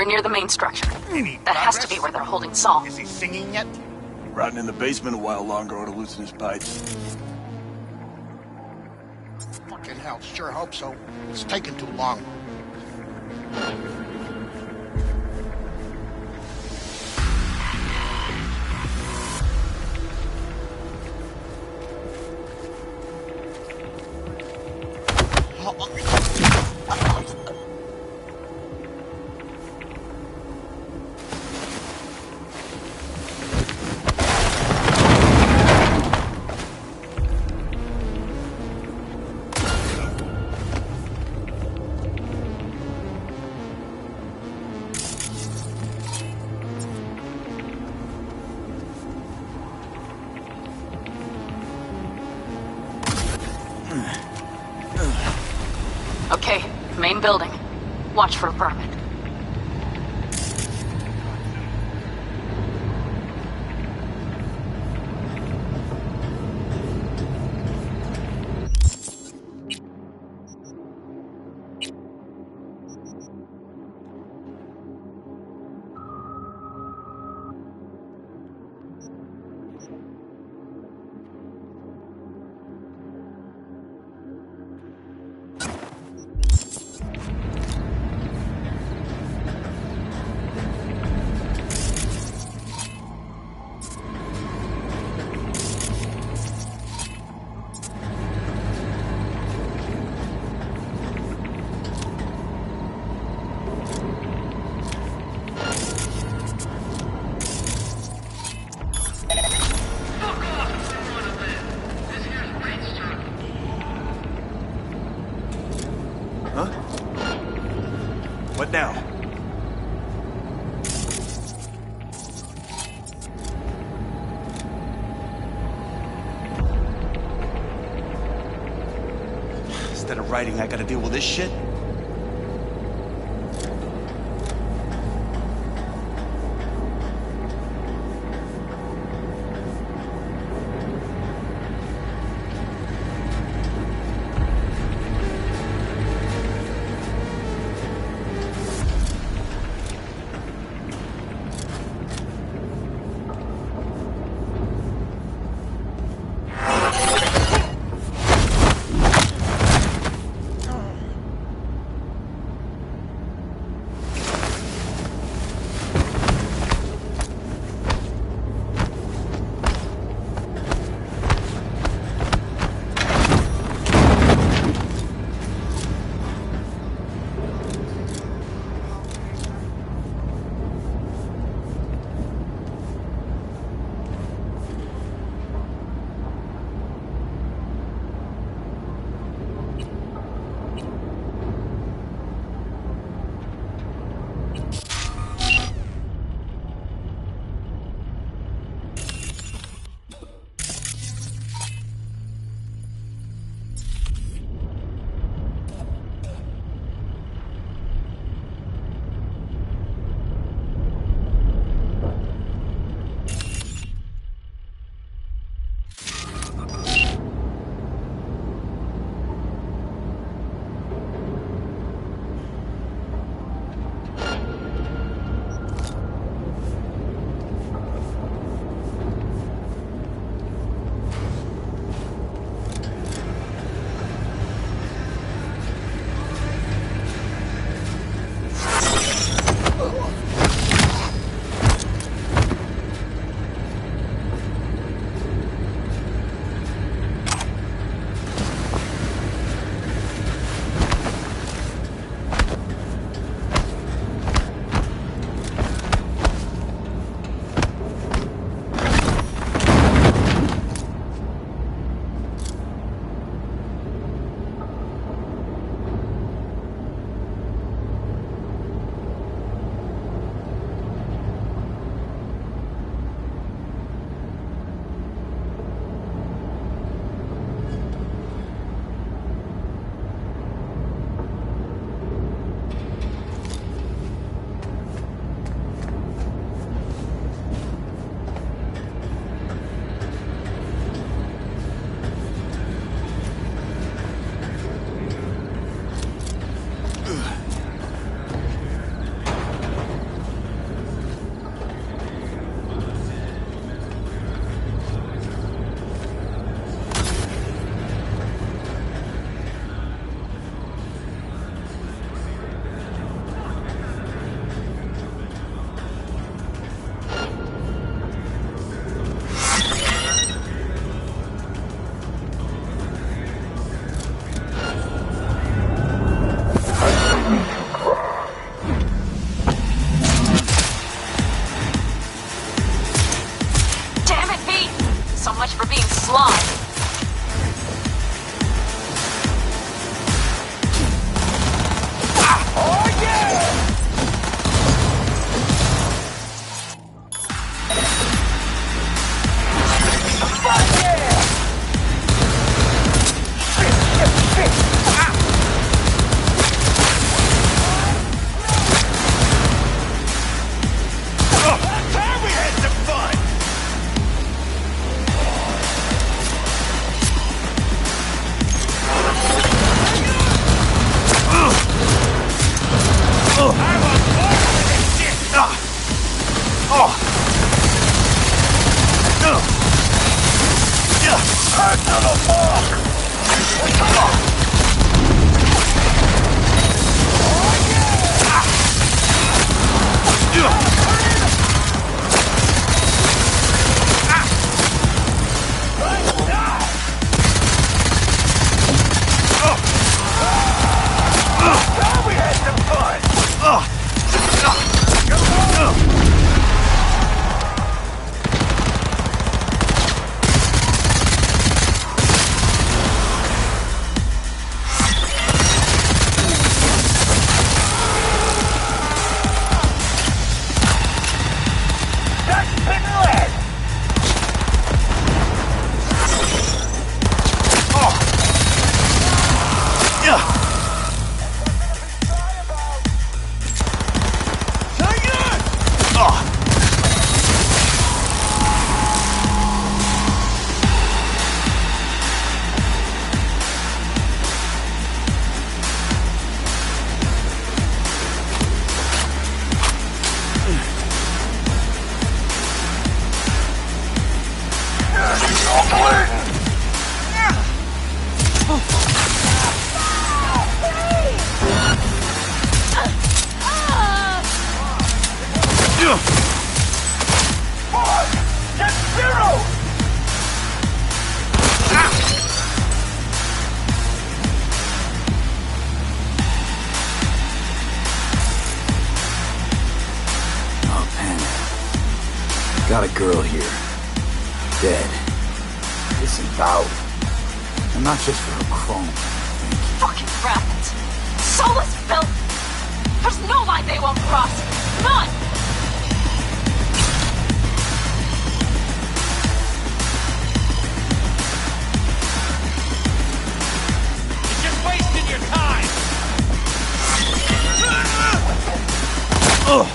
Speaker 18: They're near the main structure. That has to be where they're holding Saul.
Speaker 14: Is he singing yet?
Speaker 19: Rotting in the basement a while longer ought to loosen his pipes.
Speaker 14: Fucking hell, sure hope so. It's taking too long.
Speaker 18: Okay, main building. Watch for a permit.
Speaker 15: What now? Instead of writing, I gotta deal with this shit?
Speaker 6: Got a girl here. Dead. Disemboweled. And not just for her chrome.
Speaker 18: Fucking rabbits. Soulless filth. There's no line they won't cross. None!
Speaker 15: You're just wasting your time!
Speaker 6: Ugh!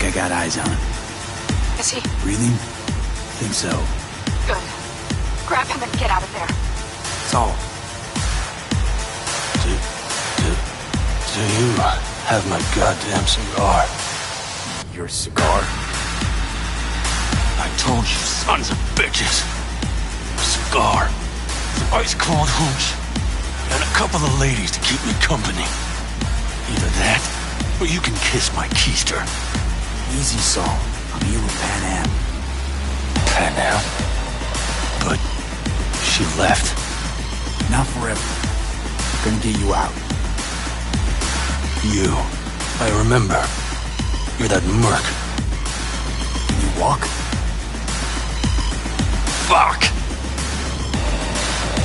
Speaker 6: Got eyes on him.
Speaker 18: Is he?
Speaker 6: Breathing? Think so.
Speaker 18: Good. Grab him and get out of there.
Speaker 6: That's all.
Speaker 19: Do you have my goddamn cigar?
Speaker 6: Your cigar?
Speaker 19: I told you, sons of bitches. A cigar. Some ice-cold hooch. And a couple of ladies to keep me company. Either that, or you can kiss my keister.
Speaker 6: Easy, Saul. I'm here with Pan Am.
Speaker 19: Pan Am? But she left.
Speaker 6: Not forever. I'm gonna get you out.
Speaker 19: You. I remember. You're that merc.
Speaker 6: Can you walk?
Speaker 19: Fuck!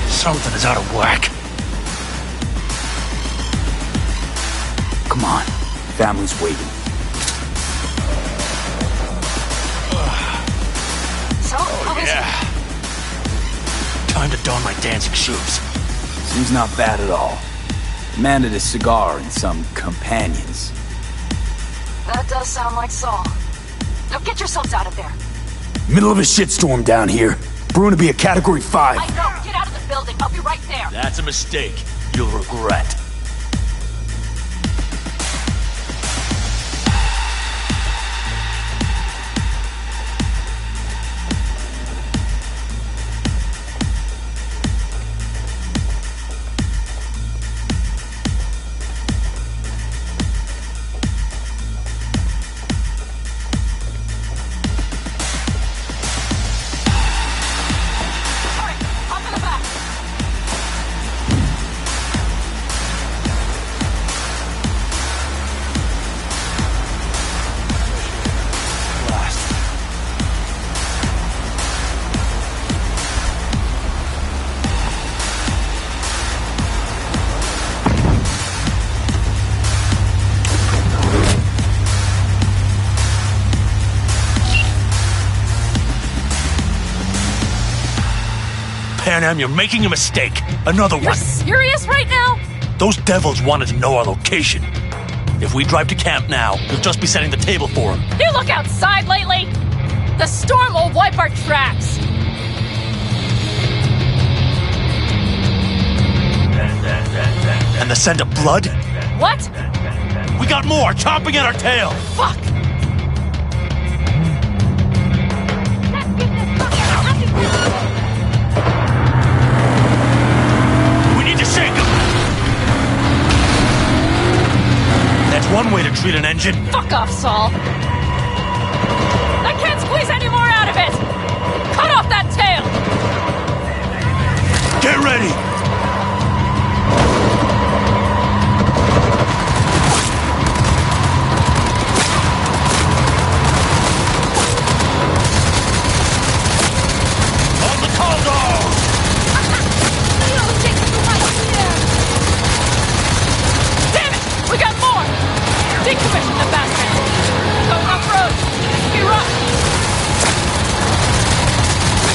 Speaker 19: Something is out of whack.
Speaker 6: Come on. Family's waiting.
Speaker 18: So, how is it?
Speaker 19: Time to don my dancing shoes.
Speaker 6: Seems not bad at all. Demanded a cigar and some companions.
Speaker 18: That does sound like Saul. Now get yourselves out of there.
Speaker 6: Middle of a shitstorm down here. Brewing to be a Category 5.
Speaker 18: I know. Get out of the building. I'll be right there.
Speaker 19: That's a mistake. You'll regret. Panam, you're making a mistake. Another
Speaker 21: You're
Speaker 19: one.
Speaker 21: serious right now?
Speaker 19: Those devils wanted to know our location. If we drive to camp now, you'll just be setting the table for them.
Speaker 21: You look outside lately? The storm will wipe our tracks.
Speaker 19: And the scent of blood?
Speaker 21: What?
Speaker 19: We got more chomping at our tail.
Speaker 21: Fuck!
Speaker 19: We need to shake them. That's one way to treat an engine.
Speaker 21: Fuck off, Saul. I can't squeeze any more out of it. Cut off that tail.
Speaker 19: Get ready.
Speaker 21: Decommission the bastard! Going off-road! Be rough!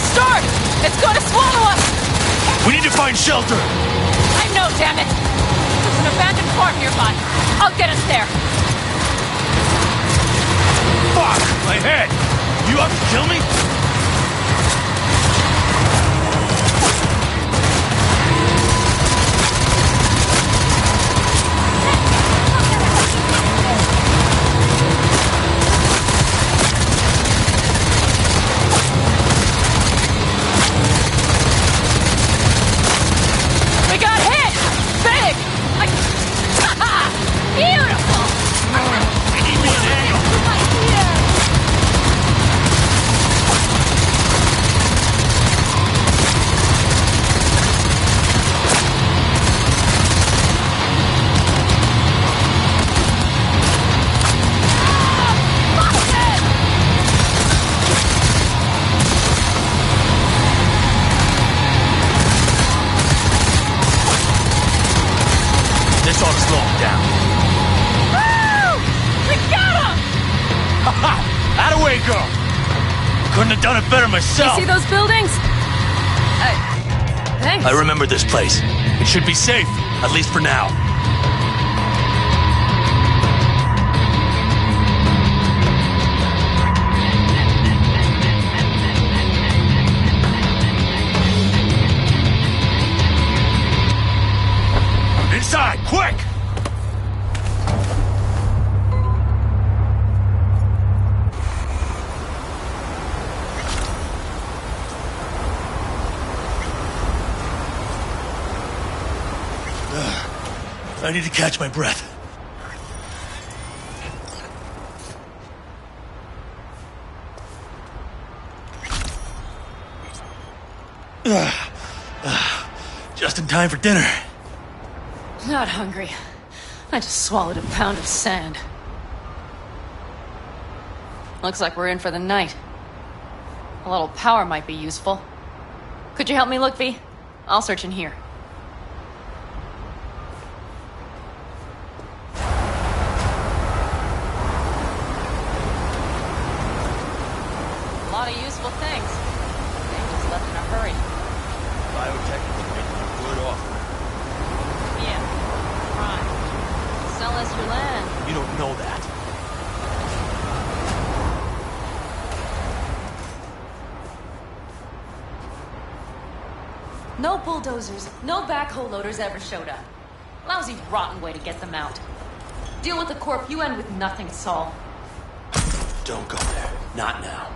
Speaker 21: Start! It's going to swallow us!
Speaker 19: We need to find shelter!
Speaker 21: I know, damn it! There's an abandoned farm nearby. I'll get us there.
Speaker 19: Fuck! My head! You out to kill me? This ought to slow him down.
Speaker 21: Woo! We got him!
Speaker 19: How'd away go? Couldn't have done it better myself.
Speaker 21: You see those buildings? Thanks.
Speaker 19: I remember this place. It should be safe, at least for now. Inside, quick! I need to catch my breath. Just in time for dinner.
Speaker 21: Not hungry. I just swallowed a pound of sand. Looks like we're in for the night. A little power might be useful. Could you help me look, V? I'll search in here. unless you land.
Speaker 13: You don't know that.
Speaker 21: No bulldozers, no backhoe loaders ever showed up. Lousy, rotten way to get them out. Deal with the corp, you end with nothing, Saul.
Speaker 19: Don't go there. Not now.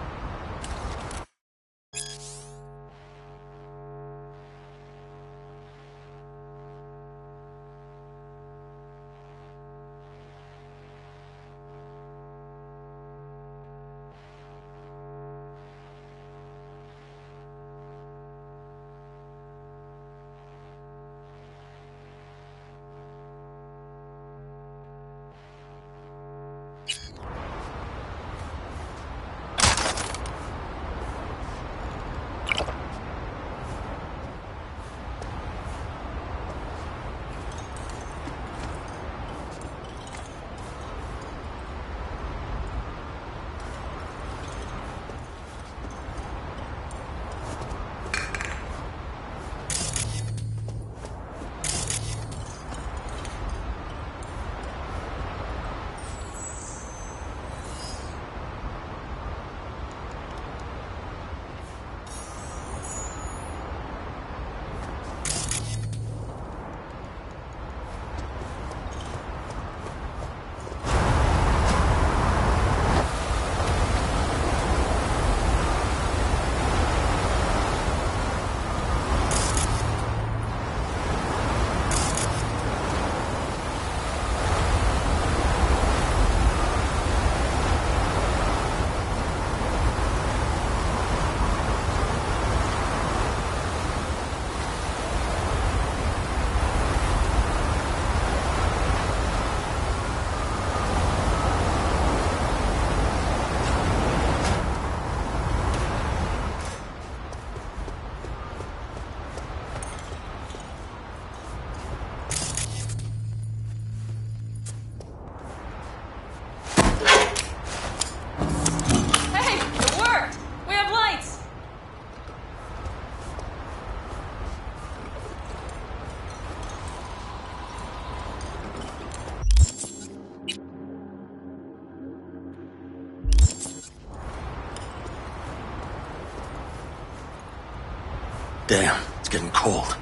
Speaker 19: Damn, it's getting cold.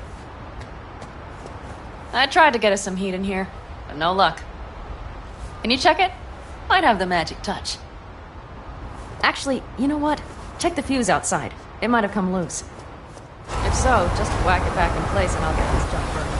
Speaker 21: I tried to get us some heat in here, but no luck. Can you check it? Might have the magic touch. Actually, you know what? Check the fuse outside. It might have come loose. If so, just whack it back in place and I'll get this junk burning.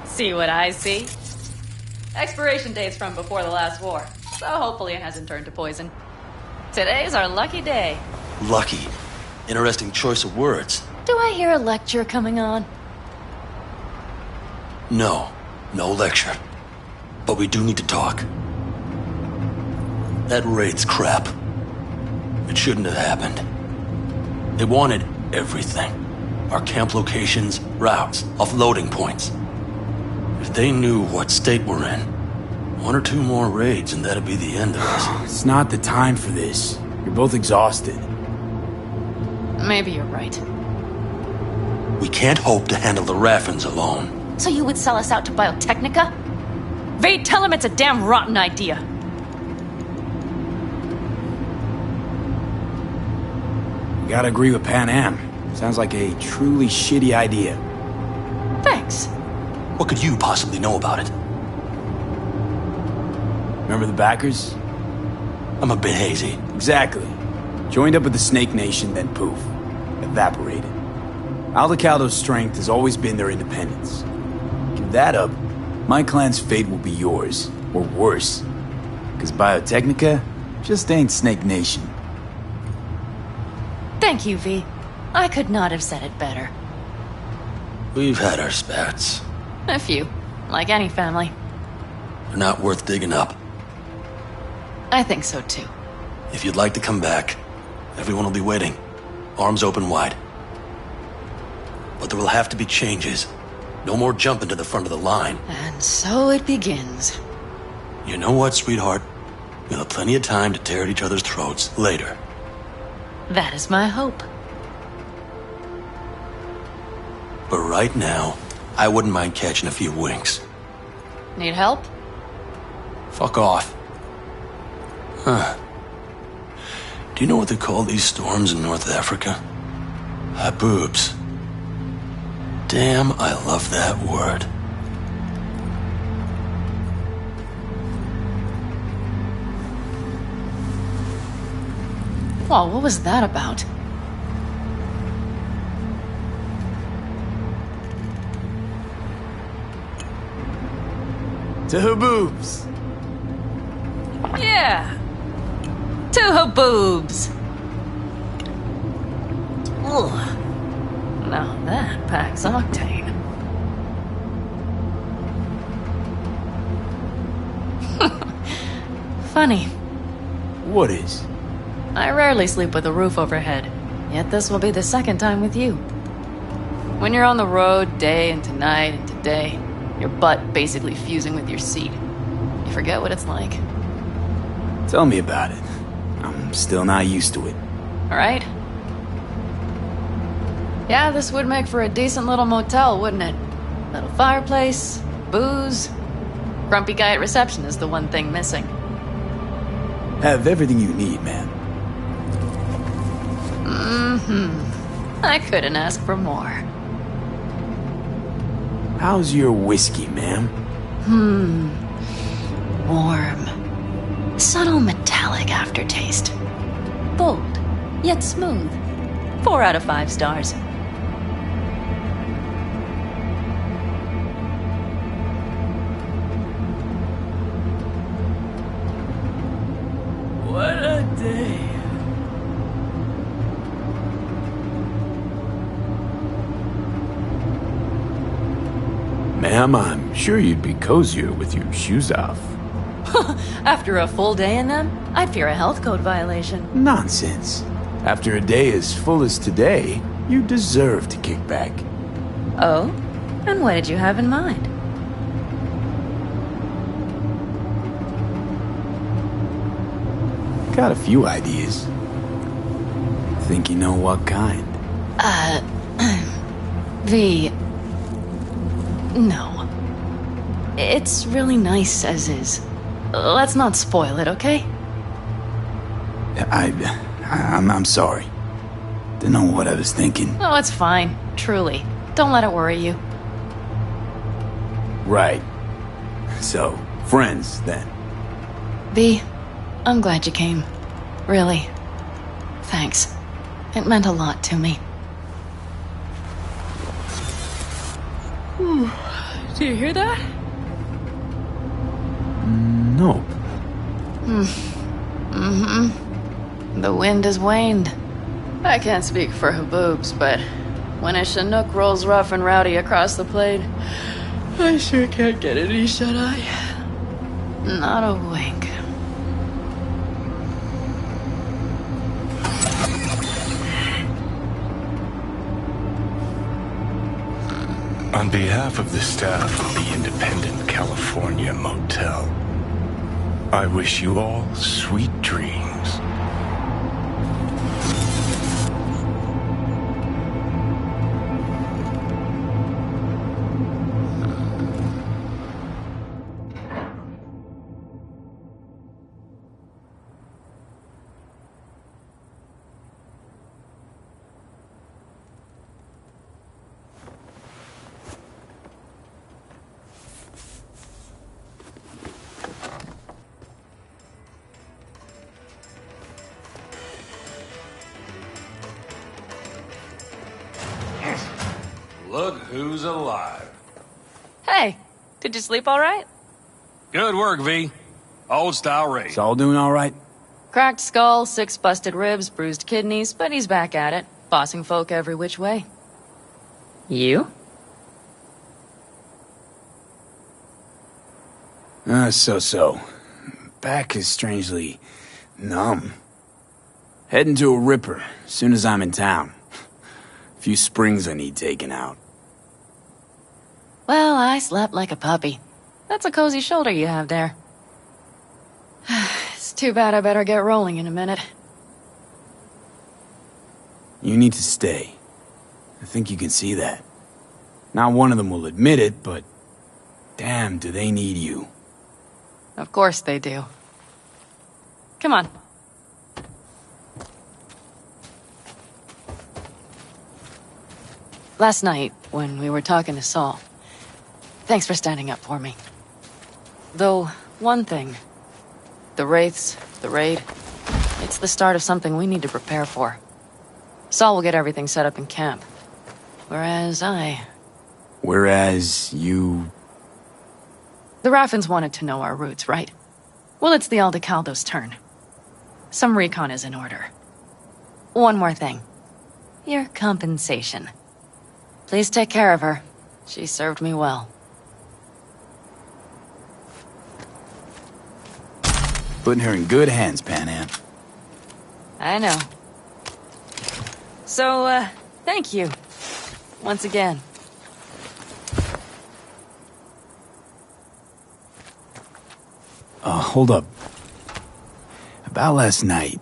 Speaker 21: See what I see? Expiration date's from before the last war, so hopefully it hasn't turned to poison. Today's our lucky day.
Speaker 19: Lucky. Interesting choice of words.
Speaker 21: Do I hear a lecture coming on?
Speaker 19: No. No lecture. But we do need to talk. That raid's crap. It shouldn't have happened. They wanted everything. Our camp locations, routes, offloading points. If they knew what state we're in, 1 or 2 more raids and that'd be the end of us.
Speaker 6: It's not the time for this. You're both exhausted.
Speaker 21: Maybe you're right.
Speaker 19: We can't hope to handle the Raffens alone.
Speaker 21: So you would sell us out to Biotechnica? Vade, tell him it's a damn rotten idea.
Speaker 6: You gotta agree with Pan Am. Sounds like a truly shitty idea.
Speaker 21: Thanks.
Speaker 19: What could you possibly know about it?
Speaker 6: Remember the backers?
Speaker 19: I'm a bit hazy.
Speaker 6: Exactly. Joined up with the Snake Nation, then poof. Evaporated. Aldecaldo's strength has always been their independence. Give that up, my clan's fate will be yours. Or worse. Because Biotechnica just ain't Snake Nation.
Speaker 21: Thank you, V. I could not have said it better.
Speaker 19: We've had our spats.
Speaker 21: A few. Like any family.
Speaker 19: They're not worth digging up.
Speaker 21: I think so too.
Speaker 19: If you'd like to come back, everyone will be waiting. Arms open wide. But there will have to be changes. No more jumping to the front of the line.
Speaker 21: And so it begins.
Speaker 19: You know what, sweetheart? We'll have plenty of time to tear at each other's throats later.
Speaker 21: That is my hope.
Speaker 19: But right now, I wouldn't mind catching a few winks.
Speaker 21: Need help?
Speaker 19: Fuck off. Huh. Do you know what they call these storms in North Africa? Haboobs. Damn, I love that word.
Speaker 21: Well, what was that about?
Speaker 6: To Haboobs.
Speaker 21: Yeah. To Haboobs. Ugh. Now that packs octane. Funny.
Speaker 6: What is?
Speaker 21: I rarely sleep with a roof overhead, yet this will be the second time with you. When you're on the road day into night into day, your butt basically fusing with your seat, you forget what it's like.
Speaker 6: Tell me about it. I'm still not used to it.
Speaker 21: Right? Yeah, this would make for a decent little motel, wouldn't it? Little fireplace, booze. Grumpy guy at reception is the one thing missing.
Speaker 6: Have everything you need, man.
Speaker 21: I couldn't ask for more.
Speaker 6: How's your whiskey, ma'am?
Speaker 21: Warm. Subtle metallic aftertaste. Bold, yet smooth. 4 out of 5 stars.
Speaker 6: What a day. Ma'am, I'm sure you'd be cozier with your shoes off.
Speaker 21: After a full day in them, I'd fear a health code violation.
Speaker 6: Nonsense. After a day as full as today, you deserve to kick back.
Speaker 21: Oh? And what did you have in mind?
Speaker 6: Got a few ideas. Think you know what kind?
Speaker 21: V. No. It's really nice as is. Let's not spoil it, okay?
Speaker 6: I'm sorry. Didn't know what I was thinking.
Speaker 21: Oh, it's fine. Truly. Don't let it worry you.
Speaker 6: Right. So, friends, then.
Speaker 21: V, I'm glad you came. Really. Thanks. It meant a lot to me. Do you hear that?
Speaker 6: Nope.
Speaker 21: The wind has waned. I can't speak for Haboobs, but when a Chinook rolls rough and rowdy across the plain, I sure can't get any shut-eye. Not a wink.
Speaker 2: On behalf of the staff of the Independent California Motel, I wish you all sweet dreams.
Speaker 20: Look who's alive.
Speaker 21: Hey, did you sleep all right?
Speaker 20: Good work, V. Old style raid.
Speaker 6: It's all doing all right?
Speaker 21: Cracked skull, 6 busted ribs, bruised kidneys, but he's back at it, bossing folk every which way. You?
Speaker 6: So. Back is strangely numb. Heading to a ripper as soon as I'm in town. A few springs I need taken out.
Speaker 21: Well, I slept like a puppy. That's a cozy shoulder you have there. It's too bad I better get rolling in a minute.
Speaker 6: You need to stay. I think you can see that. Not one of them will admit it, but damn, do they need you.
Speaker 21: Of course they do. Come on. Last night, when we were talking to Saul, thanks for standing up for me. Though, one thing. The Wraiths, the raid, it's the start of something we need to prepare for. Saul will get everything set up in camp. Whereas
Speaker 6: you...
Speaker 21: The Raffins wanted to know our routes, right? Well, it's the Aldecaldo's turn. Some recon is in order. One more thing. Your compensation. Please take care of her. She served me well.
Speaker 6: Putting her in good hands, Panam.
Speaker 21: I know. So, thank you. Once again.
Speaker 6: Hold up. About last night.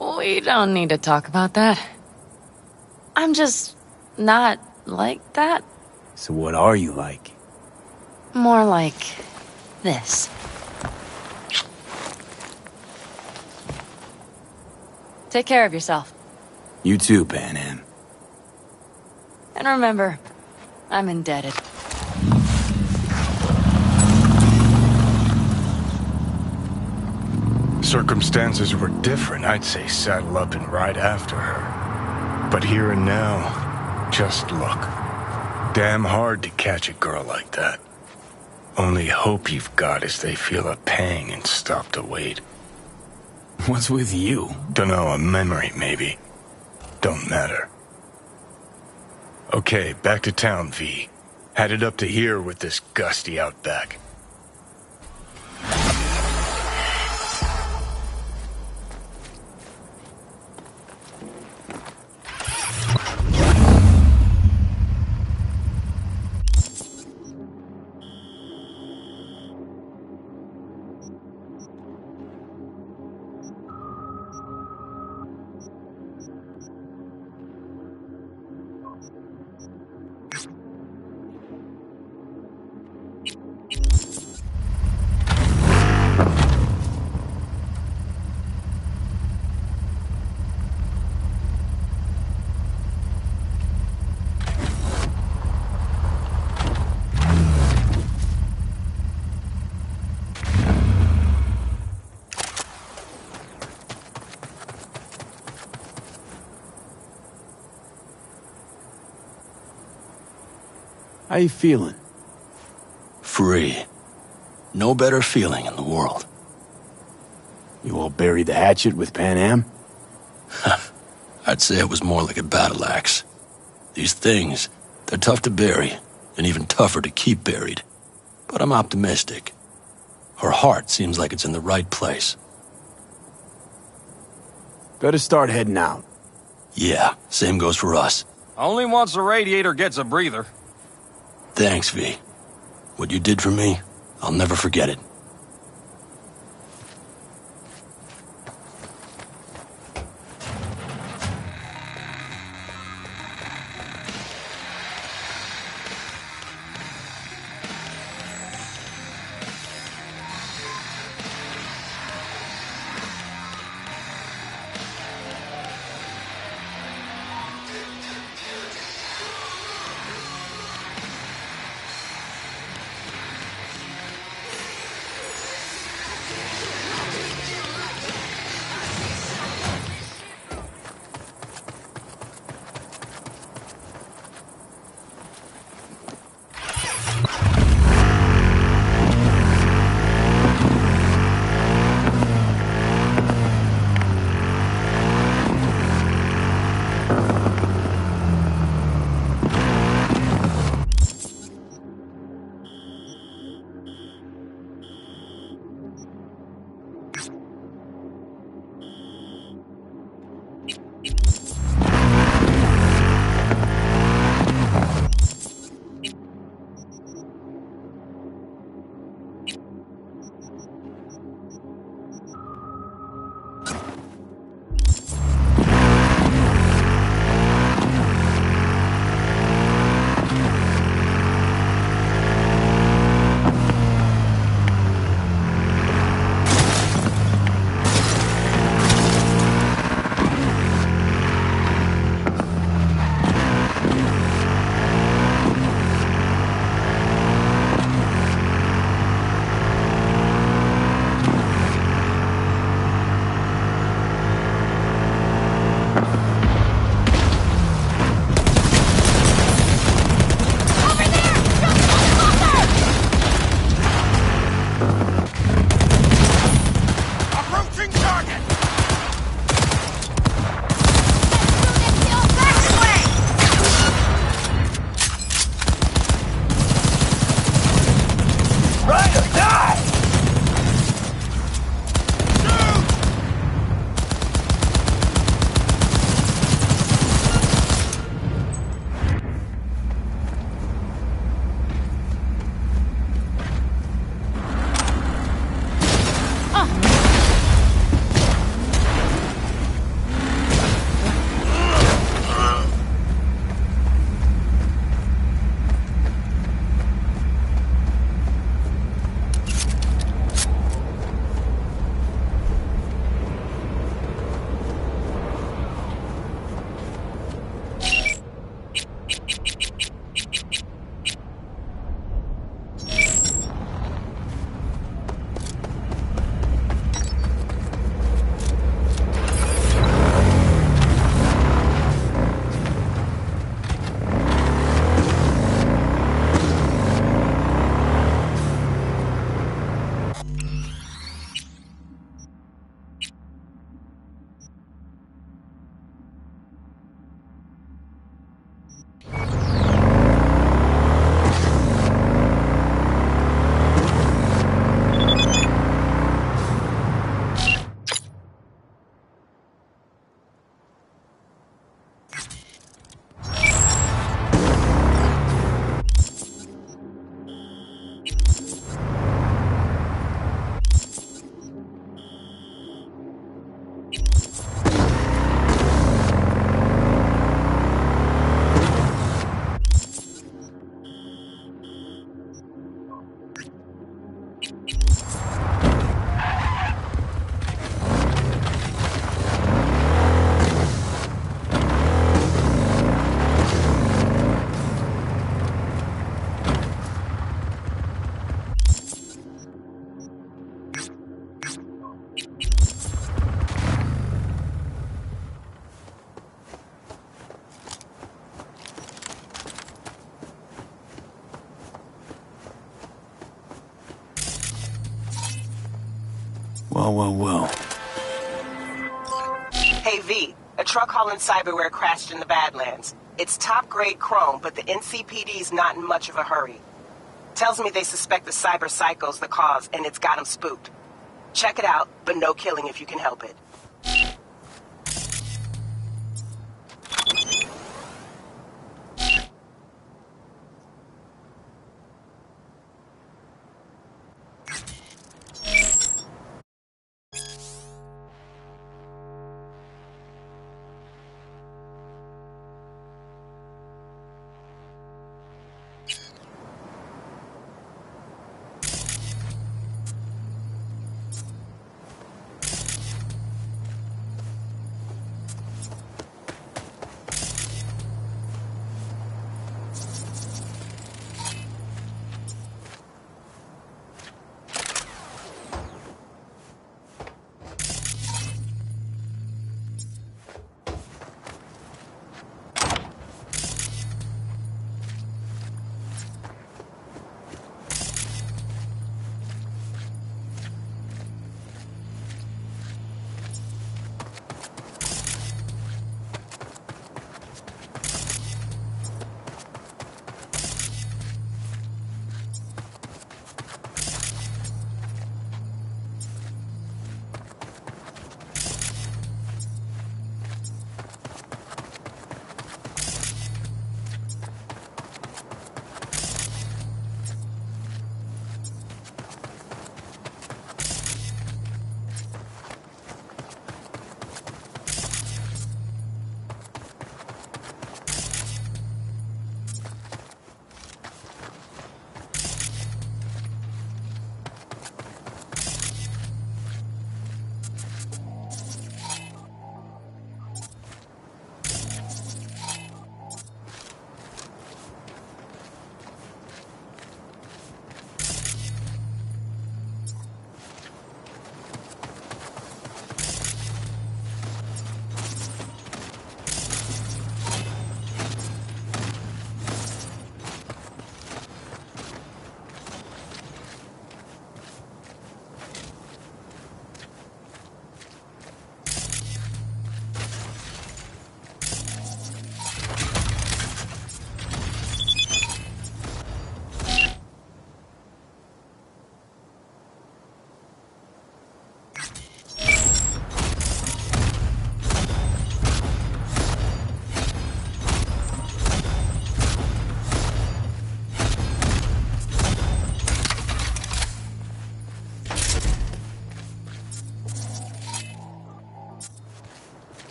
Speaker 21: We don't need to talk about that. I'm just not like that.
Speaker 6: So what are you like?
Speaker 21: More like this. Take care of yourself.
Speaker 6: You too, Panam.
Speaker 21: And remember, I'm indebted.
Speaker 2: Circumstances were different, I'd say saddle up and ride after her. But here and now, just look. Damn hard to catch a girl like that. Only hope you've got is they feel a pang and stop to wait.
Speaker 6: What's with you?
Speaker 2: Dunno, a memory maybe. Don't matter. Okay, back to town, V. Headed up to here with this gusty outback.
Speaker 6: How you feeling?
Speaker 19: Free. No better feeling in the world.
Speaker 6: You all buried the hatchet with Panam?
Speaker 19: I'd say it was more like a battle axe. These things, they're tough to bury, and even tougher to keep buried. But I'm optimistic. Her heart seems like it's in the right place.
Speaker 6: Better start heading out.
Speaker 19: Yeah, same goes for us.
Speaker 20: Only once the radiator gets a breather.
Speaker 19: Thanks, V. What you did for me, I'll never forget it. Well.
Speaker 5: Hey, V. A truck hauling cyberware crashed in the Badlands. It's top-grade chrome, but the NCPD's not in much of a hurry. Tells me they suspect the cyber psycho's the cause, and it's got them spooked. Check it out, but no killing if you can help it.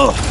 Speaker 15: Ugh!